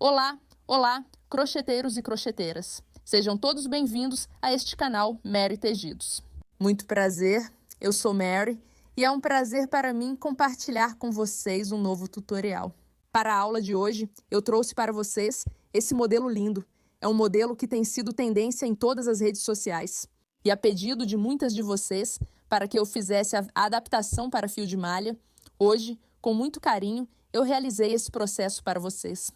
Olá, olá, crocheteiros e crocheteiras. Sejam todos bem-vindos a este canal Mary Tejidos. Muito prazer, eu sou Mary e é um prazer para mim compartilhar com vocês um novo tutorial. Para a aula de hoje, eu trouxe para vocês esse modelo lindo. É um modelo que tem sido tendência em todas as redes sociais. E a pedido de muitas de vocês, para que eu fizesse a adaptação para fio de malha, hoje, com muito carinho, eu realizei esse processo para vocês.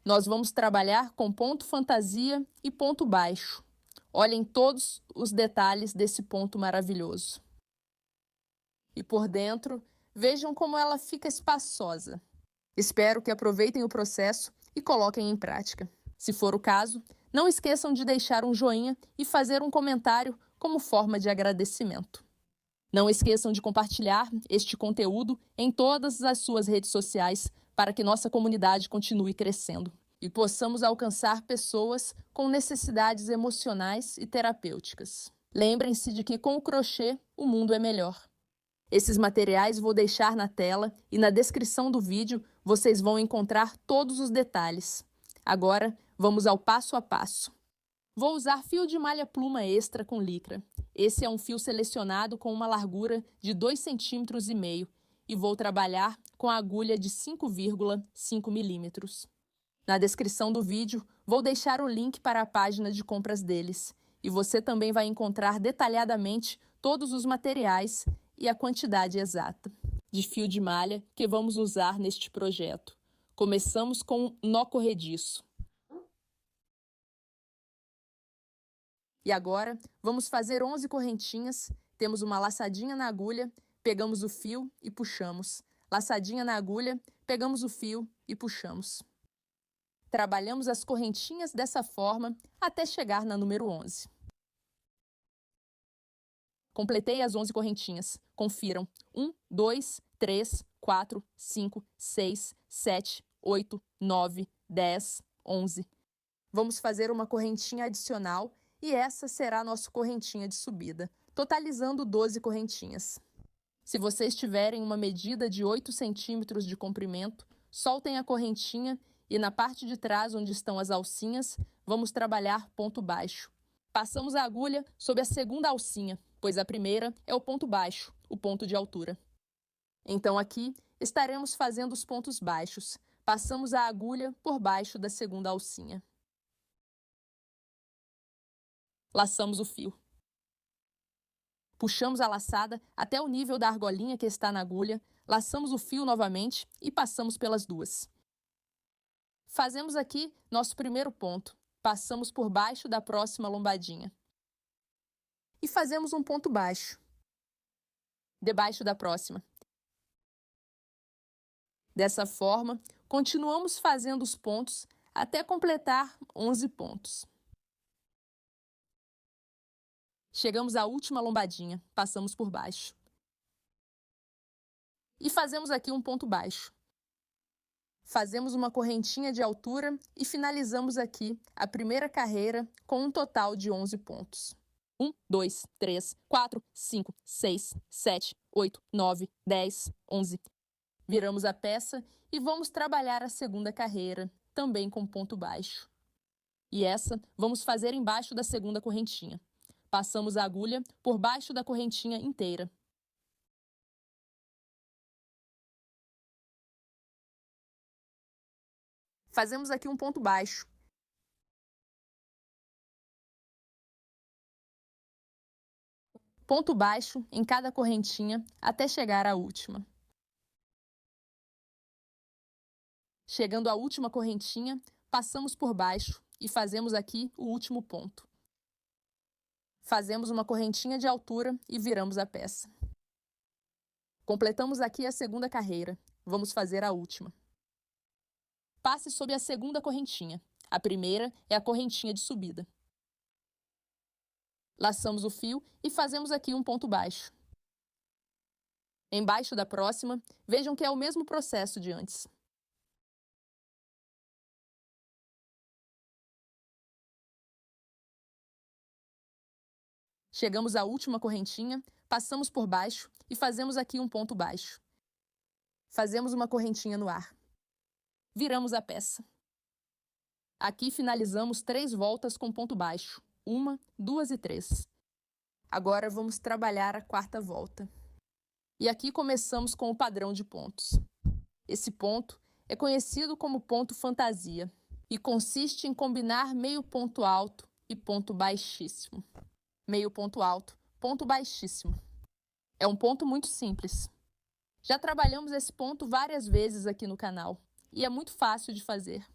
Nós vamos trabalhar com ponto fantasia e ponto baixo. Olhem todos os detalhes desse ponto maravilhoso. E por dentro, vejam como ela fica espaçosa. Espero que aproveitem o processo e coloquem em prática. Se for o caso, não esqueçam de deixar um joinha e fazer um comentário como forma de agradecimento. Não esqueçam de compartilhar este conteúdo em todas as suas redes sociais para que nossa comunidade continue crescendo e possamos alcançar pessoas com necessidades emocionais e terapêuticas. Lembrem-se de que com o crochê o mundo é melhor. Esses materiais vou deixar na tela e na descrição do vídeo vocês vão encontrar todos os detalhes. Agora, vamos ao passo a passo. Vou usar fio de malha pluma extra com licra. Esse é um fio selecionado com uma largura de 2,5 cm e vou trabalhar com a agulha de 5,5 milímetros. Na descrição do vídeo, vou deixar o link para a página de compras deles e você também vai encontrar detalhadamente todos os materiais e a quantidade exata de fio de malha que vamos usar neste projeto. Começamos com um nó corrediço. E agora, vamos fazer 11 correntinhas, temos uma laçadinha na agulha, pegamos o fio e puxamos. Laçadinha na agulha, pegamos o fio e puxamos. Trabalhamos as correntinhas dessa forma até chegar na número 11. Completei as 11 correntinhas. Confiram. 1, 2, 3, 4, 5, 6, 7, 8, 9, 10, 11. Vamos fazer uma correntinha adicional e essa será a nossa correntinha de subida, totalizando 12 correntinhas. Se vocês tiverem uma medida de 8 centímetros de comprimento, soltem a correntinha e na parte de trás, onde estão as alcinhas, vamos trabalhar ponto baixo. Passamos a agulha sobre a segunda alcinha, pois a primeira é o ponto baixo, o ponto de altura. Então aqui estaremos fazendo os pontos baixos. Passamos a agulha por baixo da segunda alcinha. Laçamos o fio. Puxamos a laçada até o nível da argolinha que está na agulha, laçamos o fio novamente e passamos pelas duas. Fazemos aqui nosso primeiro ponto. Passamos por baixo da próxima lombadinha. E fazemos um ponto baixo, debaixo da próxima. Dessa forma, continuamos fazendo os pontos até completar 11 pontos. Chegamos à última lombadinha, passamos por baixo. E fazemos aqui um ponto baixo. Fazemos uma correntinha de altura e finalizamos aqui a primeira carreira com um total de 11 pontos. 1, 2, 3, 4, 5, 6, 7, 8, 9, 10, 11. Viramos a peça e vamos trabalhar a segunda carreira, também com ponto baixo. E essa vamos fazer embaixo da segunda correntinha. Passamos a agulha por baixo da correntinha inteira. Fazemos aqui um ponto baixo. Ponto baixo em cada correntinha até chegar à última. Chegando à última correntinha, passamos por baixo e fazemos aqui o último ponto. Fazemos uma correntinha de altura e viramos a peça. Completamos aqui a segunda carreira. Vamos fazer a última. Passe sob a segunda correntinha. A primeira é a correntinha de subida. Laçamos o fio e fazemos aqui um ponto baixo. Embaixo da próxima, vejam que é o mesmo processo de antes. Chegamos à última correntinha, passamos por baixo e fazemos aqui um ponto baixo. Fazemos uma correntinha no ar. Viramos a peça. Aqui finalizamos 3 voltas com ponto baixo. 1, 2 e 3. Agora vamos trabalhar a 4ª volta. E aqui começamos com o padrão de pontos. Esse ponto é conhecido como ponto fantasia e consiste em combinar meio ponto alto e ponto baixíssimo. Meio ponto alto, ponto baixíssimo. É um ponto muito simples. Já trabalhamos esse ponto várias vezes aqui no canal e é muito fácil de fazer.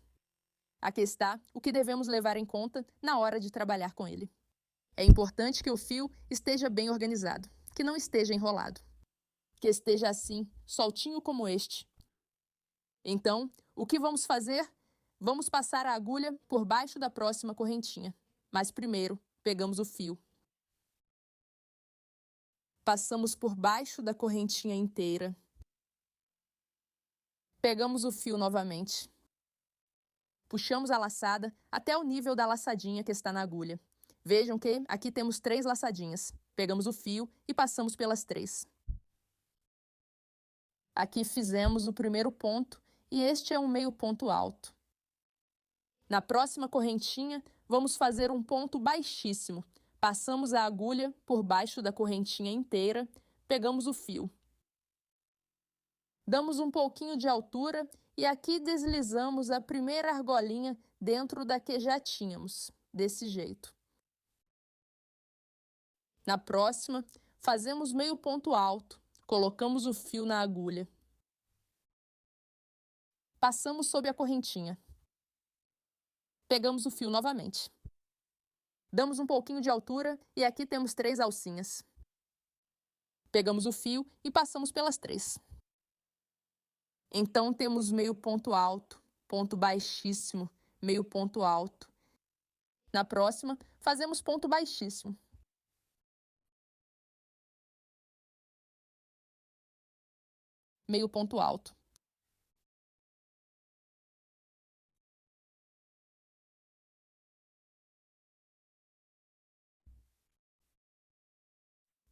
Aqui está o que devemos levar em conta na hora de trabalhar com ele. É importante que o fio esteja bem organizado, que não esteja enrolado, que esteja assim, soltinho como este. Então, o que vamos fazer? Vamos passar a agulha por baixo da próxima correntinha, mas primeiro pegamos o fio. Passamos por baixo da correntinha inteira. Pegamos o fio novamente. Puxamos a laçada até o nível da laçadinha que está na agulha. Vejam que aqui temos 3 laçadinhas. Pegamos o fio e passamos pelas 3. Aqui fizemos o primeiro ponto e este é um meio ponto alto. Na próxima correntinha, vamos fazer um ponto baixíssimo. Passamos a agulha por baixo da correntinha inteira, pegamos o fio. Damos um pouquinho de altura e aqui deslizamos a primeira argolinha dentro da que já tínhamos, desse jeito. Na próxima, fazemos meio ponto alto, colocamos o fio na agulha. Passamos sob a correntinha. Pegamos o fio novamente. Damos um pouquinho de altura e aqui temos 3 alcinhas. Pegamos o fio e passamos pelas 3. Então, temos meio ponto alto, ponto baixíssimo, meio ponto alto. Na próxima, fazemos ponto baixíssimo. Meio ponto alto.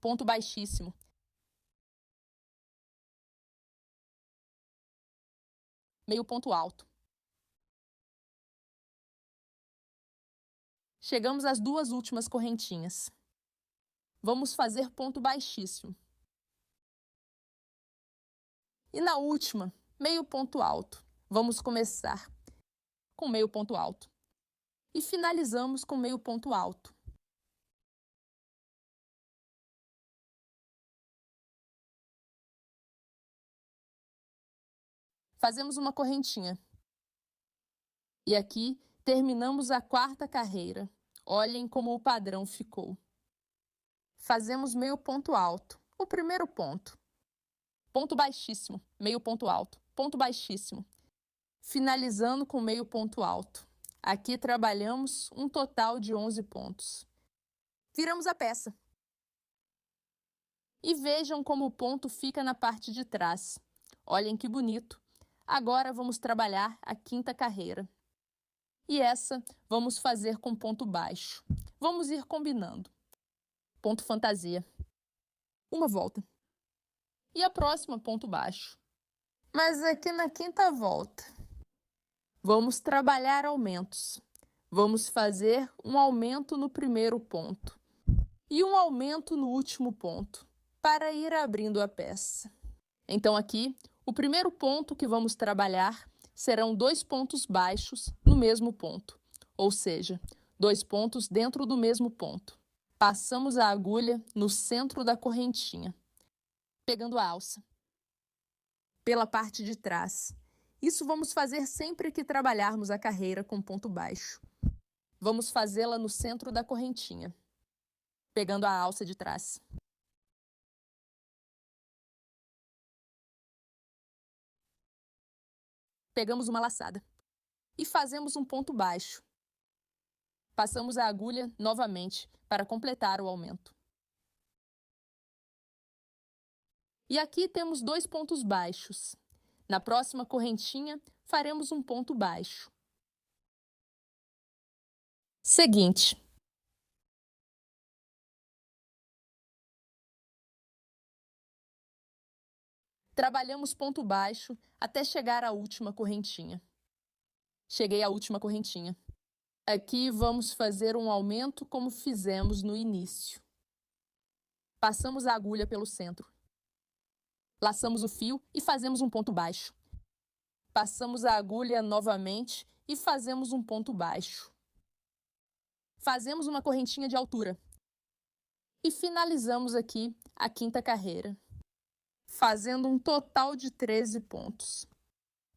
Ponto baixíssimo. Meio ponto alto. Chegamos às 2 últimas correntinhas. Vamos fazer ponto baixíssimo. E na última, meio ponto alto. Vamos começar com meio ponto alto. E finalizamos com meio ponto alto. Fazemos uma correntinha. E aqui terminamos a 4ª carreira. Olhem como o padrão ficou. Fazemos meio ponto alto, o primeiro ponto. Ponto baixíssimo, meio ponto alto, ponto baixíssimo. Finalizando com meio ponto alto. Aqui trabalhamos um total de 11 pontos. Viramos a peça. E vejam como o ponto fica na parte de trás. Olhem que bonito. Agora vamos trabalhar a 5ª carreira. E essa vamos fazer com ponto baixo. Vamos ir combinando. Ponto fantasia. Uma volta. E a próxima, ponto baixo. Mas aqui na 5ª volta, vamos trabalhar aumentos. Vamos fazer um aumento no primeiro ponto e um aumento no último ponto, para ir abrindo a peça. Então aqui, o primeiro ponto que vamos trabalhar serão 2 pontos baixos no mesmo ponto, ou seja, 2 pontos dentro do mesmo ponto. Passamos a agulha no centro da correntinha, pegando a alça pela parte de trás. Isso vamos fazer sempre que trabalharmos a carreira com ponto baixo. Vamos fazê-la no centro da correntinha, pegando a alça de trás. Pegamos uma laçada e fazemos um ponto baixo. Passamos a agulha novamente para completar o aumento. E aqui temos 2 pontos baixos. Na próxima correntinha, faremos um ponto baixo. Seguinte. Trabalhamos ponto baixo até chegar à última correntinha. Cheguei à última correntinha. Aqui vamos fazer um aumento como fizemos no início. Passamos a agulha pelo centro. Laçamos o fio e fazemos um ponto baixo. Passamos a agulha novamente e fazemos um ponto baixo. Fazemos uma correntinha de altura. E finalizamos aqui a quinta carreira, fazendo um total de 13 pontos.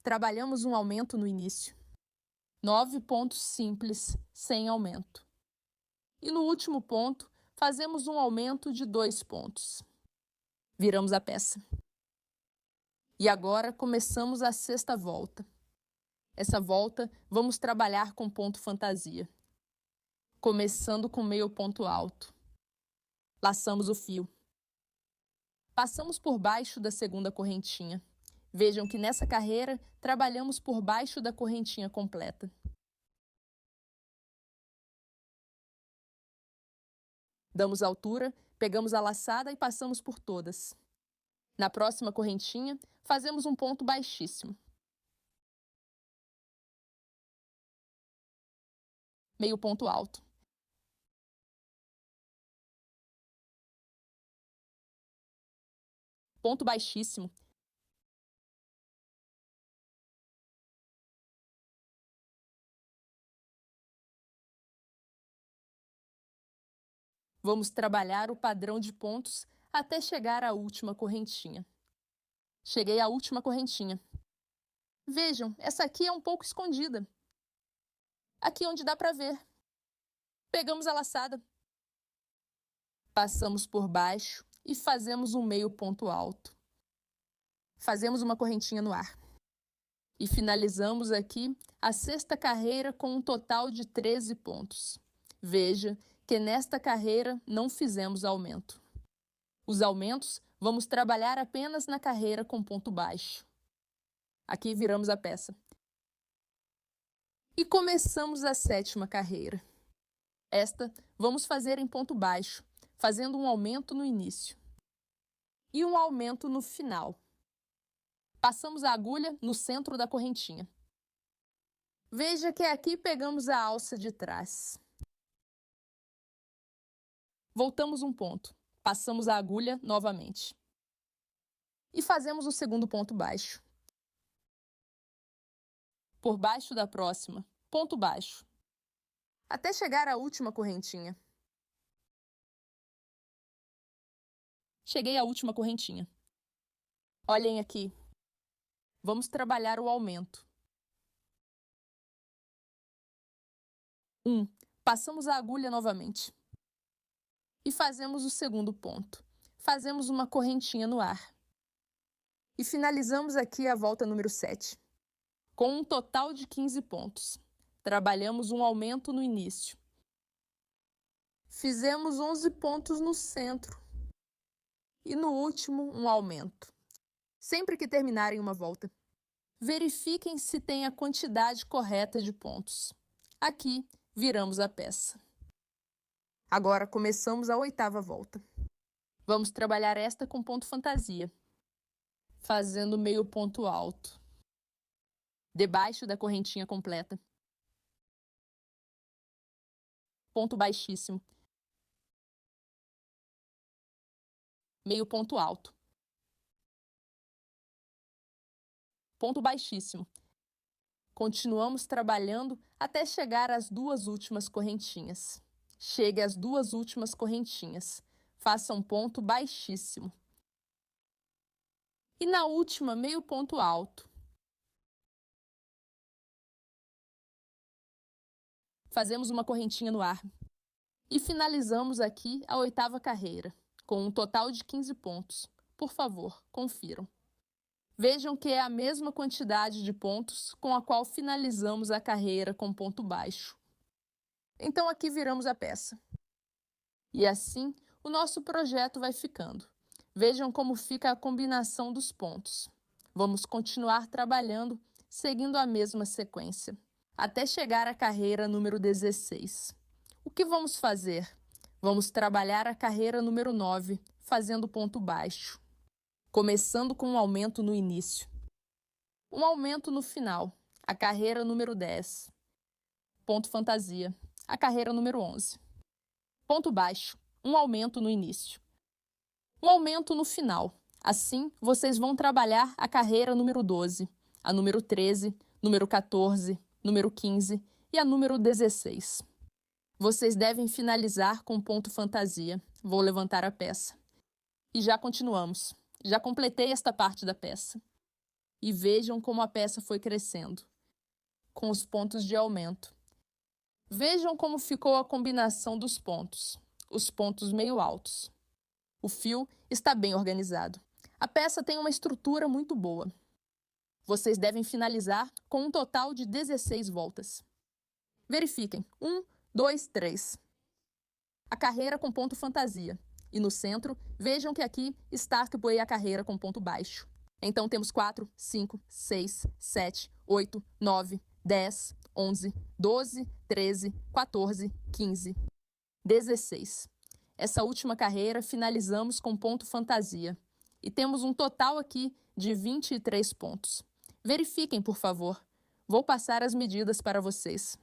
Trabalhamos um aumento no início. 9 pontos simples, sem aumento. E no último ponto, fazemos um aumento de 2 pontos. Viramos a peça. E agora começamos a sexta volta. Essa volta vamos trabalhar com ponto fantasia. Começando com meio ponto alto. Laçamos o fio. Passamos por baixo da segunda correntinha. Vejam que nessa carreira trabalhamos por baixo da correntinha completa. Damos altura, pegamos a laçada e passamos por todas. Na próxima correntinha, fazemos um ponto baixíssimo. Meio ponto alto. Ponto baixíssimo. Vamos trabalhar o padrão de pontos até chegar à última correntinha. Cheguei à última correntinha. Vejam, essa aqui é um pouco escondida. Aqui onde dá para ver. Pegamos a laçada. Passamos por baixo e fazemos um meio ponto alto. Fazemos uma correntinha no ar. E finalizamos aqui a sexta carreira com um total de 13 pontos. Veja que nesta carreira não fizemos aumento. Os aumentos vamos trabalhar apenas na carreira com ponto baixo. Aqui viramos a peça. E começamos a sétima carreira. Esta vamos fazer em ponto baixo, fazendo um aumento no início. E um aumento no final. Passamos a agulha no centro da correntinha. Veja que aqui pegamos a alça de trás. Voltamos um ponto, passamos a agulha novamente. E fazemos o segundo ponto baixo. Por baixo da próxima, ponto baixo. Até chegar à última correntinha. Cheguei à última correntinha. Olhem aqui. Vamos trabalhar o aumento. 1. Passamos a agulha novamente. E fazemos o segundo ponto. Fazemos uma correntinha no ar. E finalizamos aqui a volta número 7. Com um total de 15 pontos. Trabalhamos um aumento no início. Fizemos 11 pontos no centro. E no último, um aumento. Sempre que terminarem uma volta, verifiquem se tem a quantidade correta de pontos. Aqui, viramos a peça. Agora começamos a oitava volta. Vamos trabalhar esta com ponto fantasia, fazendo meio ponto alto, debaixo da correntinha completa. Ponto baixíssimo. Meio ponto alto. Ponto baixíssimo. Continuamos trabalhando até chegar às duas últimas correntinhas. Chegue às duas últimas correntinhas. Faça um ponto baixíssimo. E na última, meio ponto alto. Fazemos uma correntinha no ar. E finalizamos aqui a oitava carreira, com um total de 15 pontos. Por favor, confiram. Vejam que é a mesma quantidade de pontos com a qual finalizamos a carreira com ponto baixo. Então aqui viramos a peça. E assim o nosso projeto vai ficando. Vejam como fica a combinação dos pontos. Vamos continuar trabalhando seguindo a mesma sequência, até chegar à carreira número 16. O que vamos fazer? Vamos trabalhar a carreira número 9, fazendo ponto baixo, começando com um aumento no início. Um aumento no final, a carreira número 10. ponto fantasia, a carreira número 11. Ponto baixo, um aumento no início. Um aumento no final. Assim, vocês vão trabalhar a carreira número 12, a número 13, número 14, número 15 e a número 16. Vocês devem finalizar com ponto fantasia. Vou levantar a peça. E já continuamos. Já completei esta parte da peça. E vejam como a peça foi crescendo, com os pontos de aumento. Vejam como ficou a combinação dos pontos, os pontos meio altos. O fio está bem organizado. A peça tem uma estrutura muito boa. Vocês devem finalizar com um total de 16 voltas. Verifiquem. 1, 2, 3. A carreira com ponto fantasia. E no centro, vejam que aqui está a carreira com ponto baixo. Então temos 4, 5, 6, 7, 8, 9, 10, 11, 12, 13, 14, 15, 16. Essa última carreira finalizamos com ponto fantasia. E temos um total aqui de 23 pontos. Verifiquem, por favor. Vou passar as medidas para vocês.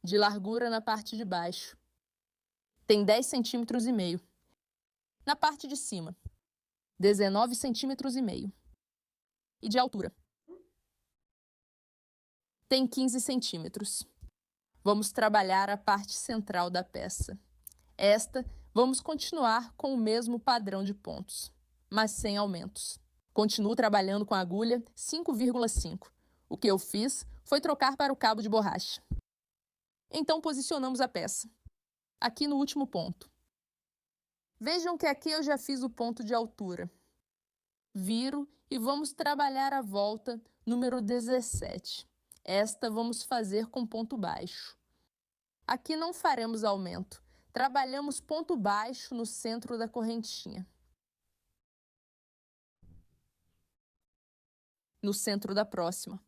De largura na parte de baixo. Tem 10,5 centímetros. Na parte de cima, 19,5 centímetros. E de altura, tem 15 centímetros. Vamos trabalhar a parte central da peça. Esta, vamos continuar com o mesmo padrão de pontos, mas sem aumentos. Continuo trabalhando com a agulha 5,5. O que eu fiz foi trocar para o cabo de borracha. Então posicionamos a peça, aqui no último ponto. Vejam que aqui eu já fiz o ponto de altura. Viro e vamos trabalhar a volta número 17. Esta vamos fazer com ponto baixo. Aqui não faremos aumento. Trabalhamos ponto baixo no centro da correntinha. No centro da próxima.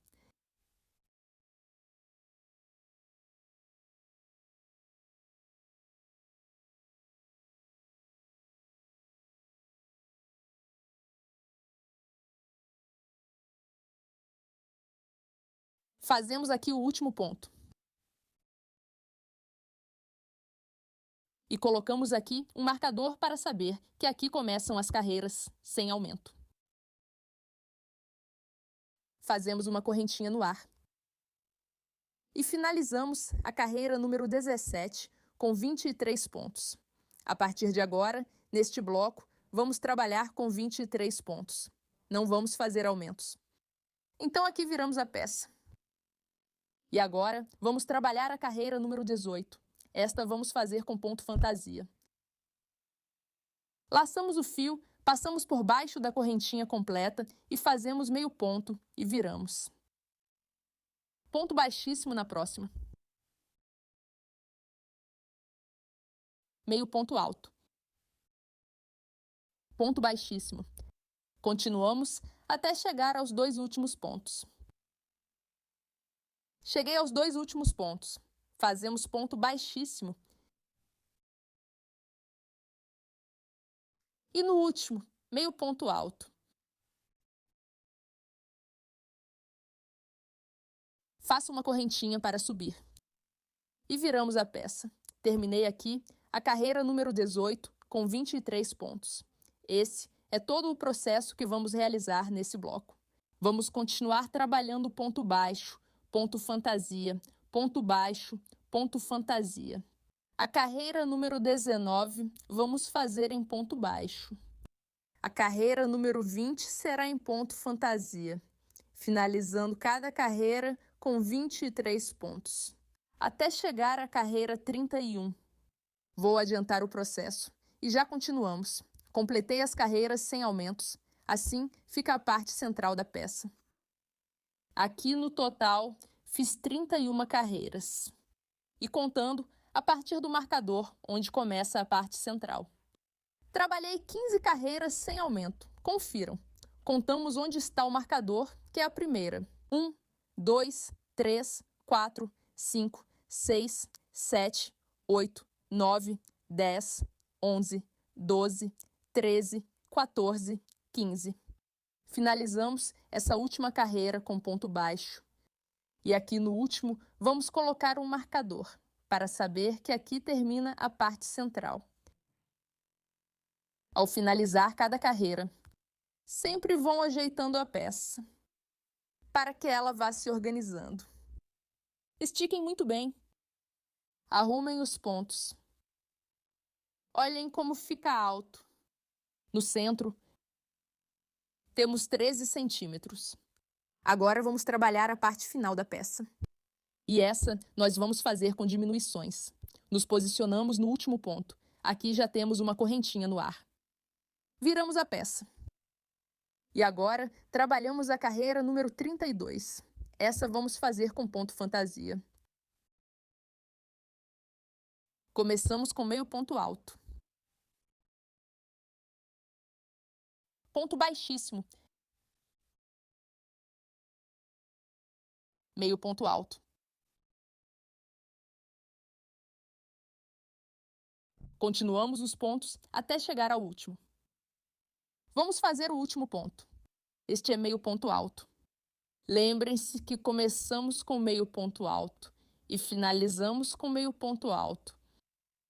Fazemos aqui o último ponto. E colocamos aqui um marcador para saber que aqui começam as carreiras sem aumento. Fazemos uma correntinha no ar. E finalizamos a carreira número 17 com 23 pontos. A partir de agora, neste bloco, vamos trabalhar com 23 pontos. Não vamos fazer aumentos. Então aqui viramos a peça. E agora, vamos trabalhar a carreira número 18. Esta vamos fazer com ponto fantasia. Laçamos o fio, passamos por baixo da correntinha completa e fazemos meio ponto e viramos. Ponto baixíssimo na próxima. Meio ponto alto. Ponto baixíssimo. Continuamos até chegar aos 2 últimos pontos. Cheguei aos 2 últimos pontos. Fazemos ponto baixíssimo. E no último, meio ponto alto. Faça uma correntinha para subir. E viramos a peça. Terminei aqui a carreira número 18 com 23 pontos. Esse é todo o processo que vamos realizar nesse bloco. Vamos continuar trabalhando ponto baixo, ponto fantasia, ponto baixo, ponto fantasia. A carreira número 19 vamos fazer em ponto baixo. A carreira número 20 será em ponto fantasia, finalizando cada carreira com 23 pontos, até chegar à carreira 31. Vou adiantar o processo e já continuamos. Completei as carreiras sem aumentos, assim fica a parte central da peça. Aqui no total, fiz 31 carreiras. E contando a partir do marcador, onde começa a parte central. Trabalhei 15 carreiras sem aumento. Confiram. Contamos onde está o marcador, que é a primeira. 1, 2, 3, 4, 5, 6, 7, 8, 9, 10, 11, 12, 13, 14, 15. Finalizamos essa última carreira com ponto baixo. E aqui no último, vamos colocar um marcador, para saber que aqui termina a parte central. Ao finalizar cada carreira, sempre vão ajeitando a peça, para que ela vá se organizando. Estiquem muito bem. Arrumem os pontos. Olhem como fica alto. No centro, temos 13 centímetros. Agora vamos trabalhar a parte final da peça. E essa nós vamos fazer com diminuições. Nos posicionamos no último ponto. Aqui já temos uma correntinha no ar. Viramos a peça. E agora trabalhamos a carreira número 32. Essa vamos fazer com ponto fantasia. Começamos com meio ponto alto. Ponto baixíssimo. Meio ponto alto. Continuamos os pontos até chegar ao último. Vamos fazer o último ponto. Este é meio ponto alto. Lembrem-se que começamos com meio ponto alto e finalizamos com meio ponto alto.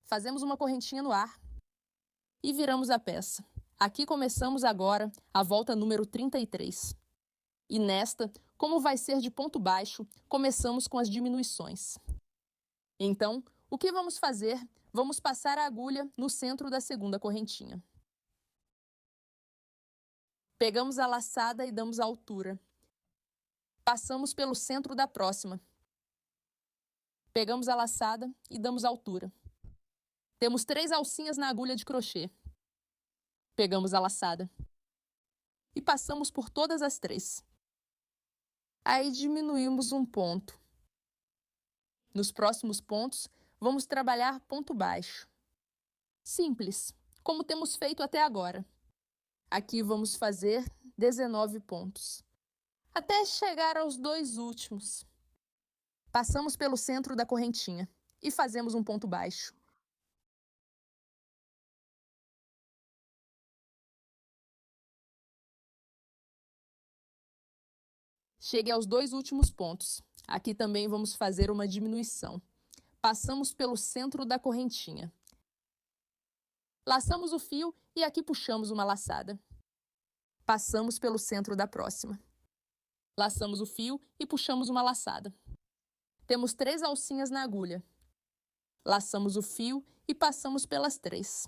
Fazemos uma correntinha no ar e viramos a peça. Aqui começamos agora a volta número 33. E nesta, como vai ser de ponto baixo, começamos com as diminuições. Então, o que vamos fazer? Vamos passar a agulha no centro da segunda correntinha. Pegamos a laçada e damos a altura. Passamos pelo centro da próxima. Pegamos a laçada e damos a altura. Temos 3 alcinhas na agulha de crochê. Pegamos a laçada e passamos por todas as 3. Aí diminuímos um ponto. Nos próximos pontos, vamos trabalhar ponto baixo. Simples, como temos feito até agora. Aqui vamos fazer 19 pontos, até chegar aos 2 últimos. Passamos pelo centro da correntinha e fazemos um ponto baixo. Chegue aos 2 últimos pontos. Aqui também vamos fazer uma diminuição. Passamos pelo centro da correntinha. Laçamos o fio e aqui puxamos uma laçada. Passamos pelo centro da próxima. Laçamos o fio e puxamos uma laçada. Temos 3 alcinhas na agulha. Laçamos o fio e passamos pelas 3.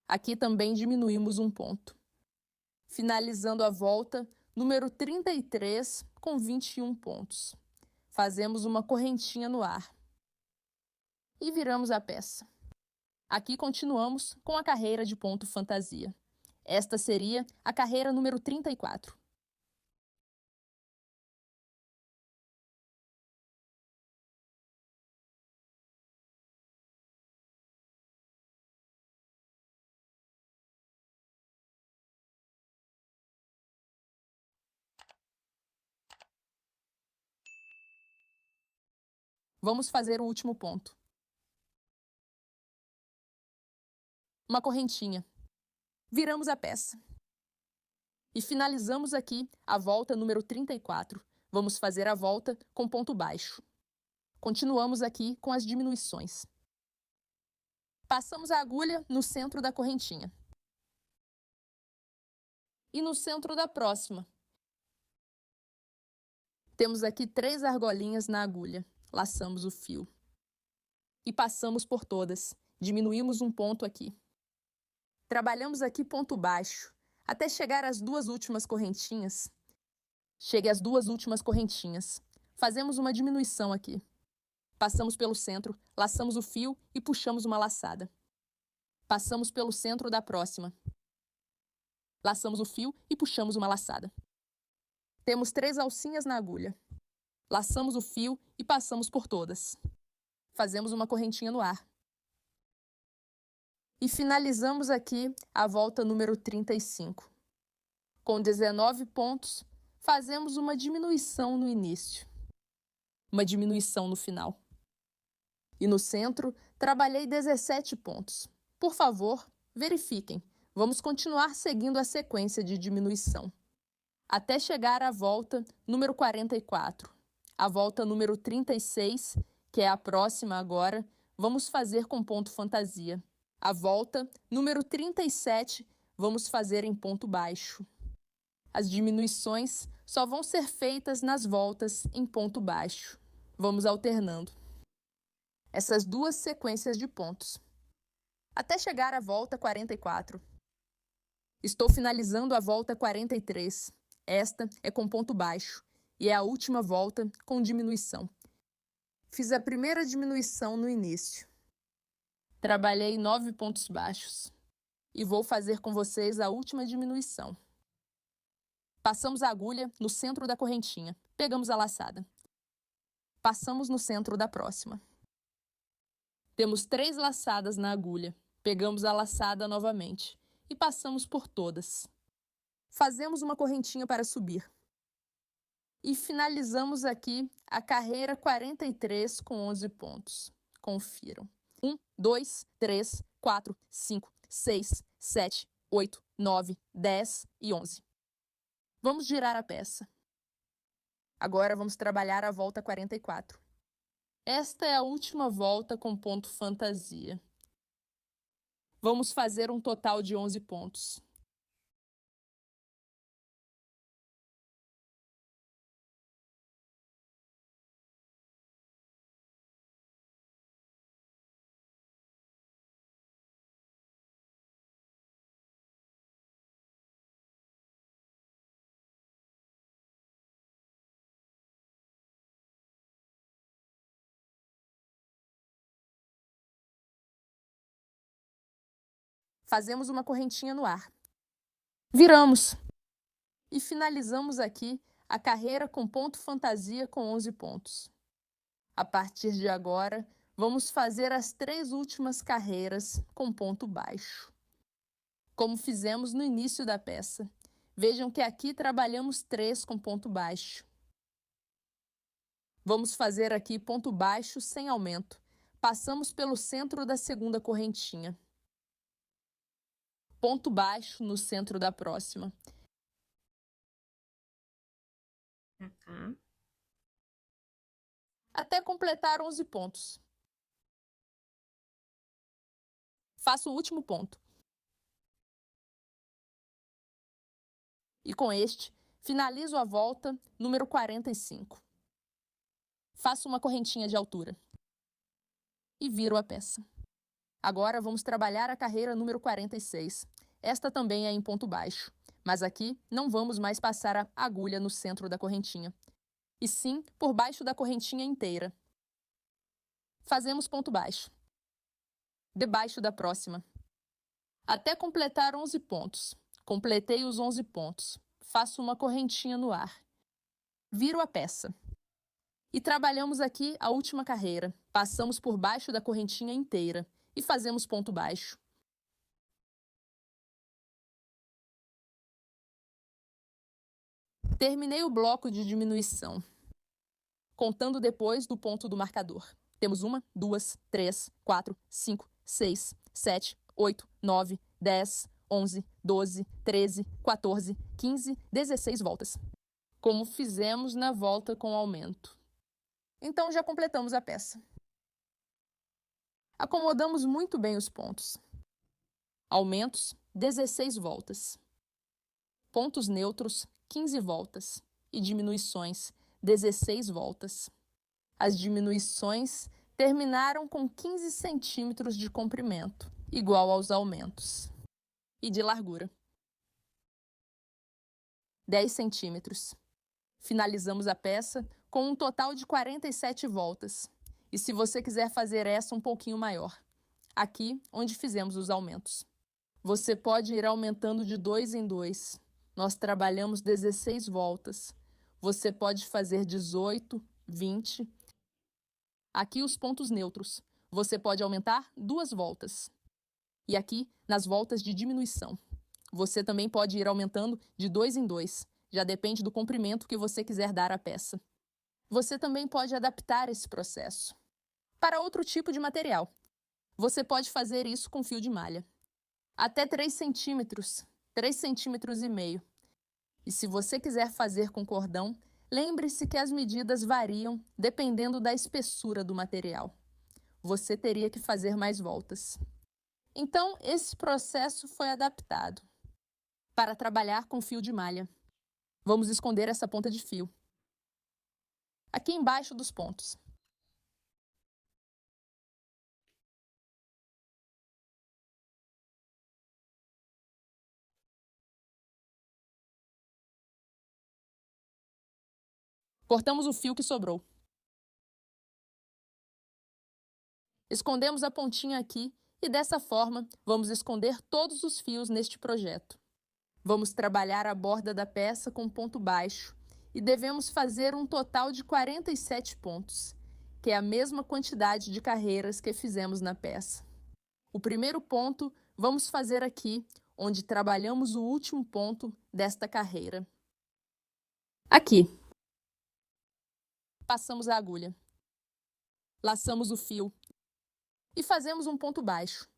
Aqui também diminuímos um ponto. Finalizando a volta número 33 com 21 pontos. Fazemos uma correntinha no ar. E viramos a peça. Aqui continuamos com a carreira de ponto fantasia. Esta seria a carreira número 34. Vamos fazer o último ponto. Uma correntinha. Viramos a peça. E finalizamos aqui a volta número 34. Vamos fazer a volta com ponto baixo. Continuamos aqui com as diminuições. Passamos a agulha no centro da correntinha. E no centro da próxima. Temos aqui 3 argolinhas na agulha. Laçamos o fio. E passamos por todas. Diminuímos um ponto aqui. Trabalhamos aqui ponto baixo, até chegar às 2 últimas correntinhas. Chegue às 2 últimas correntinhas. Fazemos uma diminuição aqui. Passamos pelo centro, laçamos o fio e puxamos uma laçada. Passamos pelo centro da próxima. Laçamos o fio e puxamos uma laçada. Temos 3 alcinhas na agulha. Laçamos o fio e passamos por todas. Fazemos uma correntinha no ar. E finalizamos aqui a volta número 35. Com 19 pontos, fazemos uma diminuição no início. Uma diminuição no final. E no centro, trabalhei 17 pontos. Por favor, verifiquem. Vamos continuar seguindo a sequência de diminuição. Até chegar à volta número 44. A volta número 36, que é a próxima agora, vamos fazer com ponto fantasia. A volta número 37, vamos fazer em ponto baixo. As diminuições só vão ser feitas nas voltas em ponto baixo. Vamos alternando essas duas sequências de pontos, até chegar à volta 44. Estou finalizando a volta 43. Esta é com ponto baixo e é a última volta com diminuição. Fiz a primeira diminuição no início. Trabalhei 9 pontos baixos e vou fazer com vocês a última diminuição. Passamos a agulha no centro da correntinha, pegamos a laçada. Passamos no centro da próxima. Temos 3 laçadas na agulha, pegamos a laçada novamente e passamos por todas. Fazemos uma correntinha para subir. E finalizamos aqui a carreira 43 com 11 pontos. Confiram. 1, 2, 3, 4, 5, 6, 7, 8, 9, 10 e 11. Vamos girar a peça. Agora vamos trabalhar a volta 44. Esta é a última volta com ponto fantasia. Vamos fazer um total de 11 pontos. Fazemos uma correntinha no ar. Viramos. E finalizamos aqui a carreira com ponto fantasia com 11 pontos. A partir de agora, vamos fazer as 3 últimas carreiras com ponto baixo, como fizemos no início da peça. Vejam que aqui trabalhamos 3 com ponto baixo. Vamos fazer aqui ponto baixo sem aumento. Passamos pelo centro da segunda correntinha. Ponto baixo no centro da próxima. Até completar 11 pontos. Faço o último ponto. E com este, finalizo a volta número 45. Faço uma correntinha de altura. E viro a peça. Agora vamos trabalhar a carreira número 46. Esta também é em ponto baixo, mas aqui não vamos mais passar a agulha no centro da correntinha, e sim por baixo da correntinha inteira. Fazemos ponto baixo, debaixo da próxima, até completar 11 pontos. Completei os 11 pontos. Faço uma correntinha no ar. Viro a peça. E trabalhamos aqui a última carreira. Passamos por baixo da correntinha inteira e fazemos ponto baixo. Terminei o bloco de diminuição, contando depois do ponto do marcador. Temos 1, 2, 3, 4, 5, 6, 7, 8, 9, 10, 11, 12, 13, 14, 15, 16 voltas, como fizemos na volta com aumento. Então já completamos a peça. Acomodamos muito bem os pontos. Aumentos, 16 voltas. Pontos neutros, 15 voltas. E diminuições, 16 voltas. As diminuições terminaram com 15 centímetros de comprimento, igual aos aumentos. E de largura, 10 centímetros. Finalizamos a peça com um total de 47 voltas. E se você quiser fazer essa um pouquinho maior, aqui onde fizemos os aumentos, você pode ir aumentando de 2 em 2. Nós trabalhamos 16 voltas. Você pode fazer 18, 20. Aqui os pontos neutros. Você pode aumentar 2 voltas. E aqui, nas voltas de diminuição, você também pode ir aumentando de 2 em 2. Já depende do comprimento que você quiser dar à peça. Você também pode adaptar esse processo para outro tipo de material. Você pode fazer isso com fio de malha. Até 3 centímetros, 3,5 centímetros. E se você quiser fazer com cordão, lembre-se que as medidas variam dependendo da espessura do material. Você teria que fazer mais voltas. Então, esse processo foi adaptado para trabalhar com fio de malha. Vamos esconder essa ponta de fio aqui embaixo dos pontos. Cortamos o fio que sobrou. Escondemos a pontinha aqui e dessa forma vamos esconder todos os fios neste projeto. Vamos trabalhar a borda da peça com ponto baixo e devemos fazer um total de 47 pontos, que é a mesma quantidade de carreiras que fizemos na peça. O primeiro ponto vamos fazer aqui, onde trabalhamos o último ponto desta carreira. Aqui. Passamos a agulha. Laçamos o fio e fazemos um ponto baixo.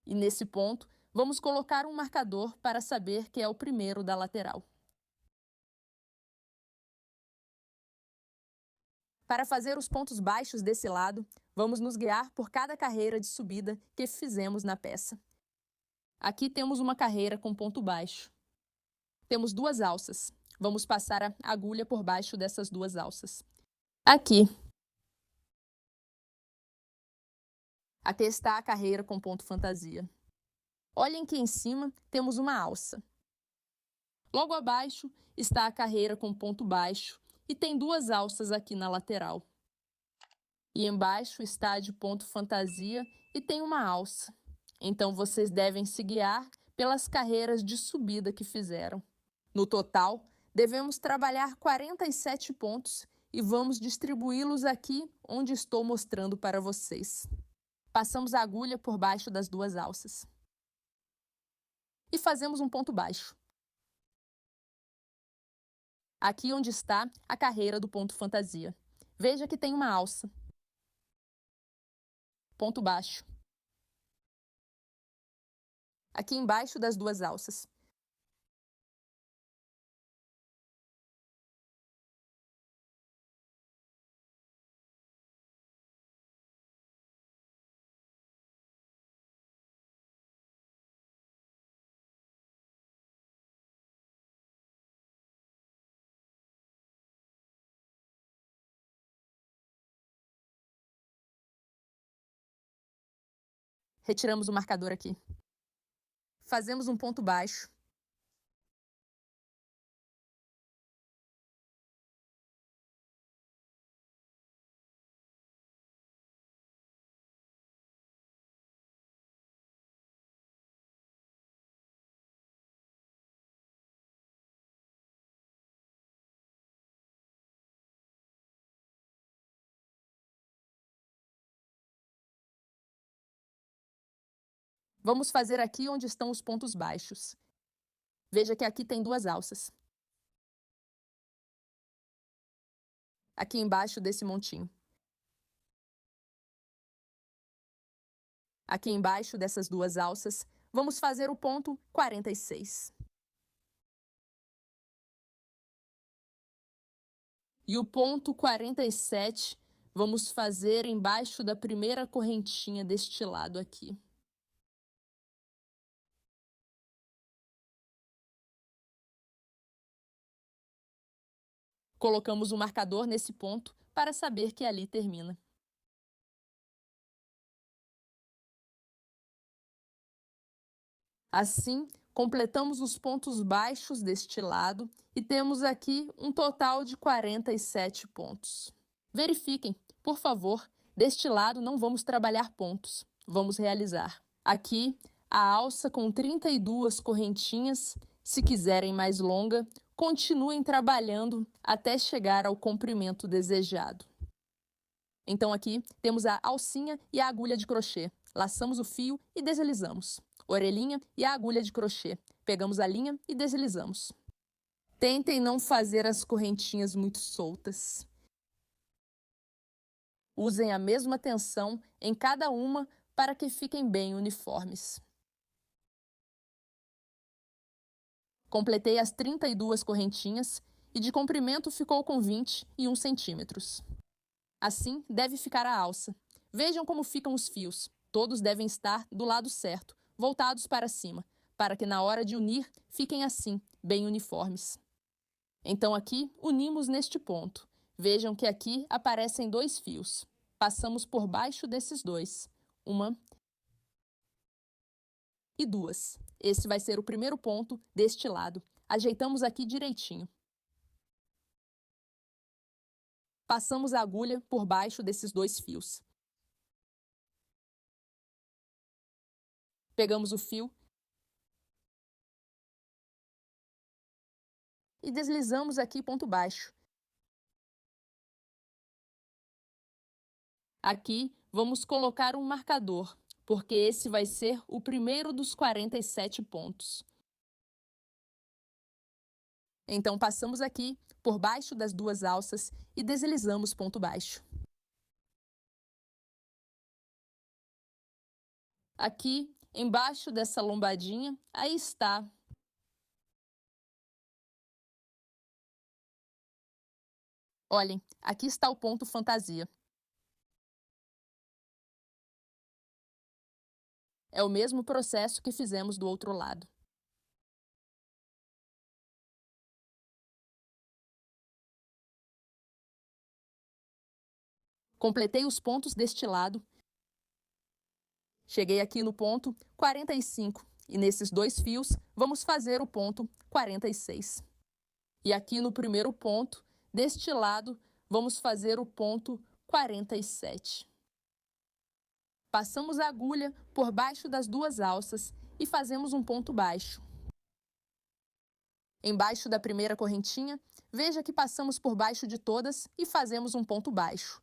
E nesse ponto, vamos colocar um marcador para saber que é o primeiro da lateral. Para fazer os pontos baixos desse lado, vamos nos guiar por cada carreira de subida que fizemos na peça. Aqui temos uma carreira com ponto baixo. Temos duas alças. Vamos passar a agulha por baixo dessas duas alças. Aqui. Aqui está a carreira com ponto fantasia. Olhem que em cima temos uma alça. Logo abaixo está a carreira com ponto baixo e tem duas alças aqui na lateral. E embaixo está a de ponto fantasia e tem uma alça. Então vocês devem se guiar pelas carreiras de subida que fizeram. No total, devemos trabalhar 47 pontos e vamos distribuí-los aqui onde estou mostrando para vocês. Passamos a agulha por baixo das duas alças. E fazemos um ponto baixo. Aqui onde está a carreira do ponto fantasia. Veja que tem uma alça. Ponto baixo. Aqui embaixo das duas alças. Retiramos o marcador aqui. Fazemos um ponto baixo. Vamos fazer aqui onde estão os pontos baixos. Veja que aqui tem duas alças. Aqui embaixo desse montinho. Aqui embaixo dessas duas alças, vamos fazer o ponto 46. E o ponto 47 vamos fazer embaixo da primeira correntinha deste lado aqui. Colocamos um marcador nesse ponto para saber que ali termina. Assim, completamos os pontos baixos deste lado e temos aqui um total de 47 pontos. Verifiquem, por favor, deste lado não vamos trabalhar pontos, vamos realizar. Aqui, a alça com 32 correntinhas, se quiserem mais longa, continuem trabalhando até chegar ao comprimento desejado. Então aqui temos a alcinha e a agulha de crochê. Laçamos o fio e deslizamos. Orelhinha e a agulha de crochê. Pegamos a linha e deslizamos. Tentem não fazer as correntinhas muito soltas. Usem a mesma tensão em cada uma para que fiquem bem uniformes. Completei as 32 correntinhas e de comprimento ficou com 21 centímetros. Assim deve ficar a alça. Vejam como ficam os fios. Todos devem estar do lado certo, voltados para cima, para que na hora de unir fiquem assim, bem uniformes. Então aqui unimos neste ponto. Vejam que aqui aparecem 2 fios. Passamos por baixo desses 2. Uma e 2. Esse vai ser o primeiro ponto deste lado. Ajeitamos aqui direitinho. Passamos a agulha por baixo desses 2 fios. Pegamos o fio e deslizamos aqui ponto baixo. Aqui vamos colocar um marcador, porque esse vai ser o primeiro dos 47 pontos. Então passamos aqui por baixo das 2 alças e deslizamos ponto baixo. Aqui, embaixo dessa lombadinha, aí está. Olhem, aqui está o ponto fantasia. É o mesmo processo que fizemos do outro lado. Completei os pontos deste lado. Cheguei aqui no ponto 45 e nesses 2 fios vamos fazer o ponto 46. E aqui no primeiro ponto, deste lado, vamos fazer o ponto 47. Passamos a agulha por baixo das 2 alças e fazemos um ponto baixo. Embaixo da primeira correntinha, veja que passamos por baixo de todas e fazemos um ponto baixo.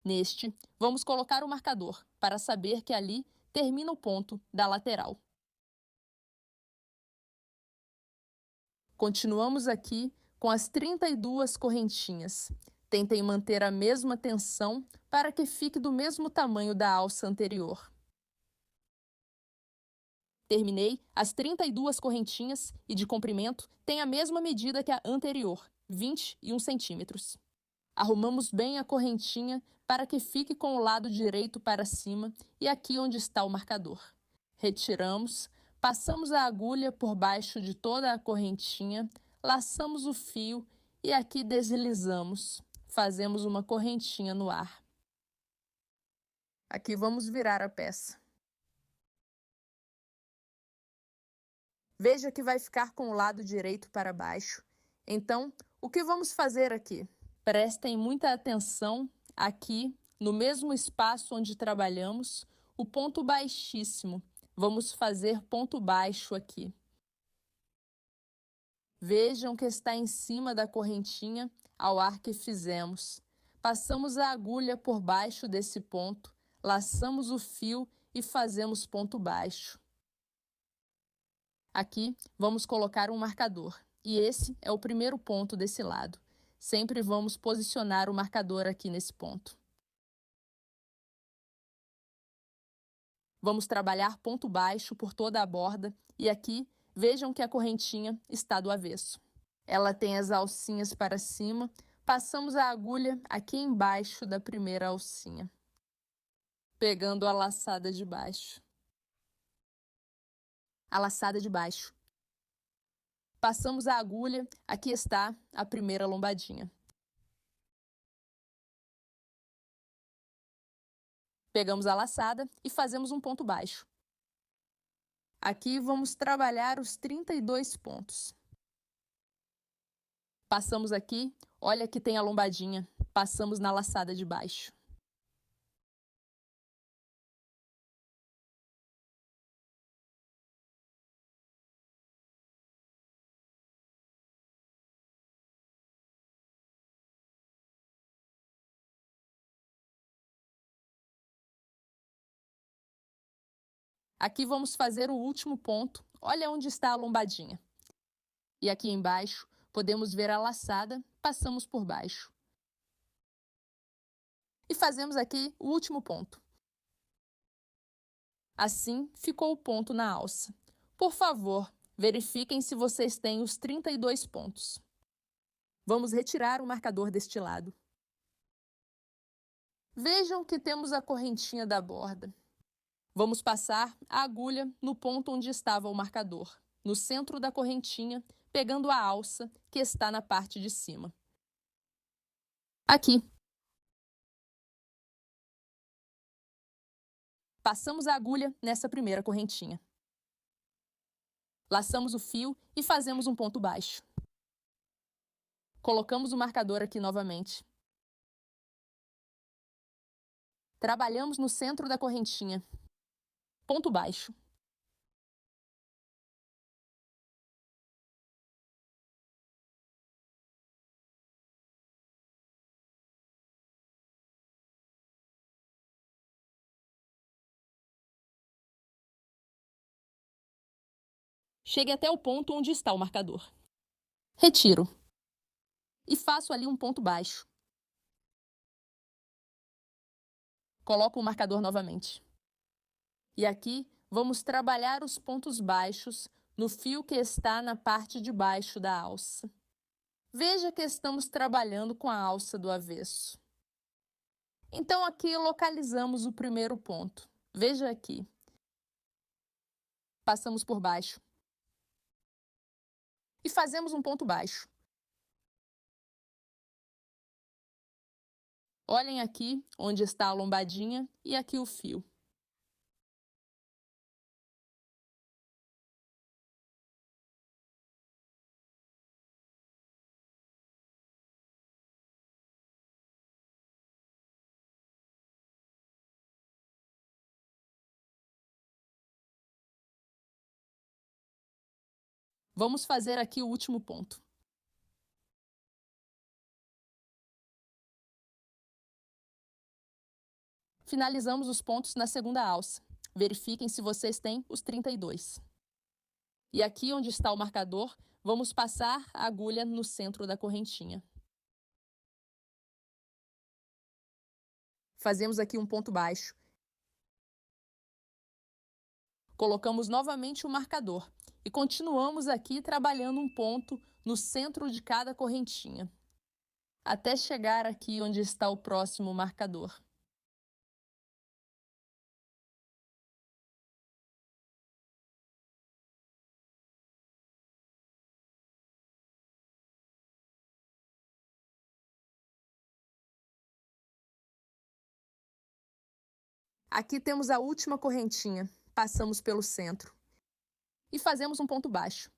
Neste, vamos colocar o marcador, para saber que ali termina o ponto da lateral. Continuamos aqui com as 32 correntinhas. Tentem manter a mesma tensão para que fique do mesmo tamanho da alça anterior. Terminei as 32 correntinhas e de comprimento tem a mesma medida que a anterior, 21 centímetros. Arrumamos bem a correntinha para que fique com o lado direito para cima e aqui onde está o marcador. Retiramos, passamos a agulha por baixo de toda a correntinha, laçamos o fio e aqui deslizamos. Fazemos uma correntinha no ar. Aqui vamos virar a peça. Veja que vai ficar com o lado direito para baixo. Então, o que vamos fazer aqui? Prestem muita atenção aqui, no mesmo espaço onde trabalhamos, o ponto baixíssimo. Vamos fazer ponto baixo aqui. Vejam que está em cima da correntinha ao ar que fizemos. Passamos a agulha por baixo desse ponto, laçamos o fio e fazemos ponto baixo. Aqui vamos colocar um marcador, e esse é o primeiro ponto desse lado. Sempre vamos posicionar o marcador aqui nesse ponto. Vamos trabalhar ponto baixo por toda a borda e aqui vejam que a correntinha está do avesso. Ela tem as alcinhas para cima, passamos a agulha aqui embaixo da primeira alcinha, pegando a laçada de baixo. A laçada de baixo. Passamos a agulha, aqui está a primeira lombadinha. Pegamos a laçada e fazemos um ponto baixo. Aqui vamos trabalhar os 32 pontos. Passamos aqui, olha que tem a lombadinha, passamos na laçada de baixo. Aqui vamos fazer o último ponto, olha onde está a lombadinha. E aqui embaixo, podemos ver a laçada, passamos por baixo. E fazemos aqui o último ponto. Assim, ficou o ponto na alça. Por favor, verifiquem se vocês têm os 32 pontos. Vamos retirar o marcador deste lado. Vejam que temos a correntinha da borda. Vamos passar a agulha no ponto onde estava o marcador, no centro da correntinha, pegando a alça que está na parte de cima. Aqui. Passamos a agulha nessa primeira correntinha. Laçamos o fio e fazemos um ponto baixo. Colocamos o marcador aqui novamente. Trabalhamos no centro da correntinha. Ponto baixo. Chegue até o ponto onde está o marcador. Retiro. E faço ali um ponto baixo. Coloco o marcador novamente. E aqui vamos trabalhar os pontos baixos no fio que está na parte de baixo da alça. Veja que estamos trabalhando com a alça do avesso. Então aqui localizamos o primeiro ponto. Veja aqui. Passamos por baixo. E fazemos um ponto baixo. Olhem aqui onde está a lombadinha e aqui o fio. Vamos fazer aqui o último ponto. Finalizamos os pontos na segunda alça. Verifiquem se vocês têm os 32. E aqui onde está o marcador, vamos passar a agulha no centro da correntinha. Fazemos aqui um ponto baixo. Colocamos novamente o marcador e continuamos aqui trabalhando um ponto no centro de cada correntinha, até chegar aqui onde está o próximo marcador. Aqui temos a última correntinha, passamos pelo centro e fazemos um ponto baixo.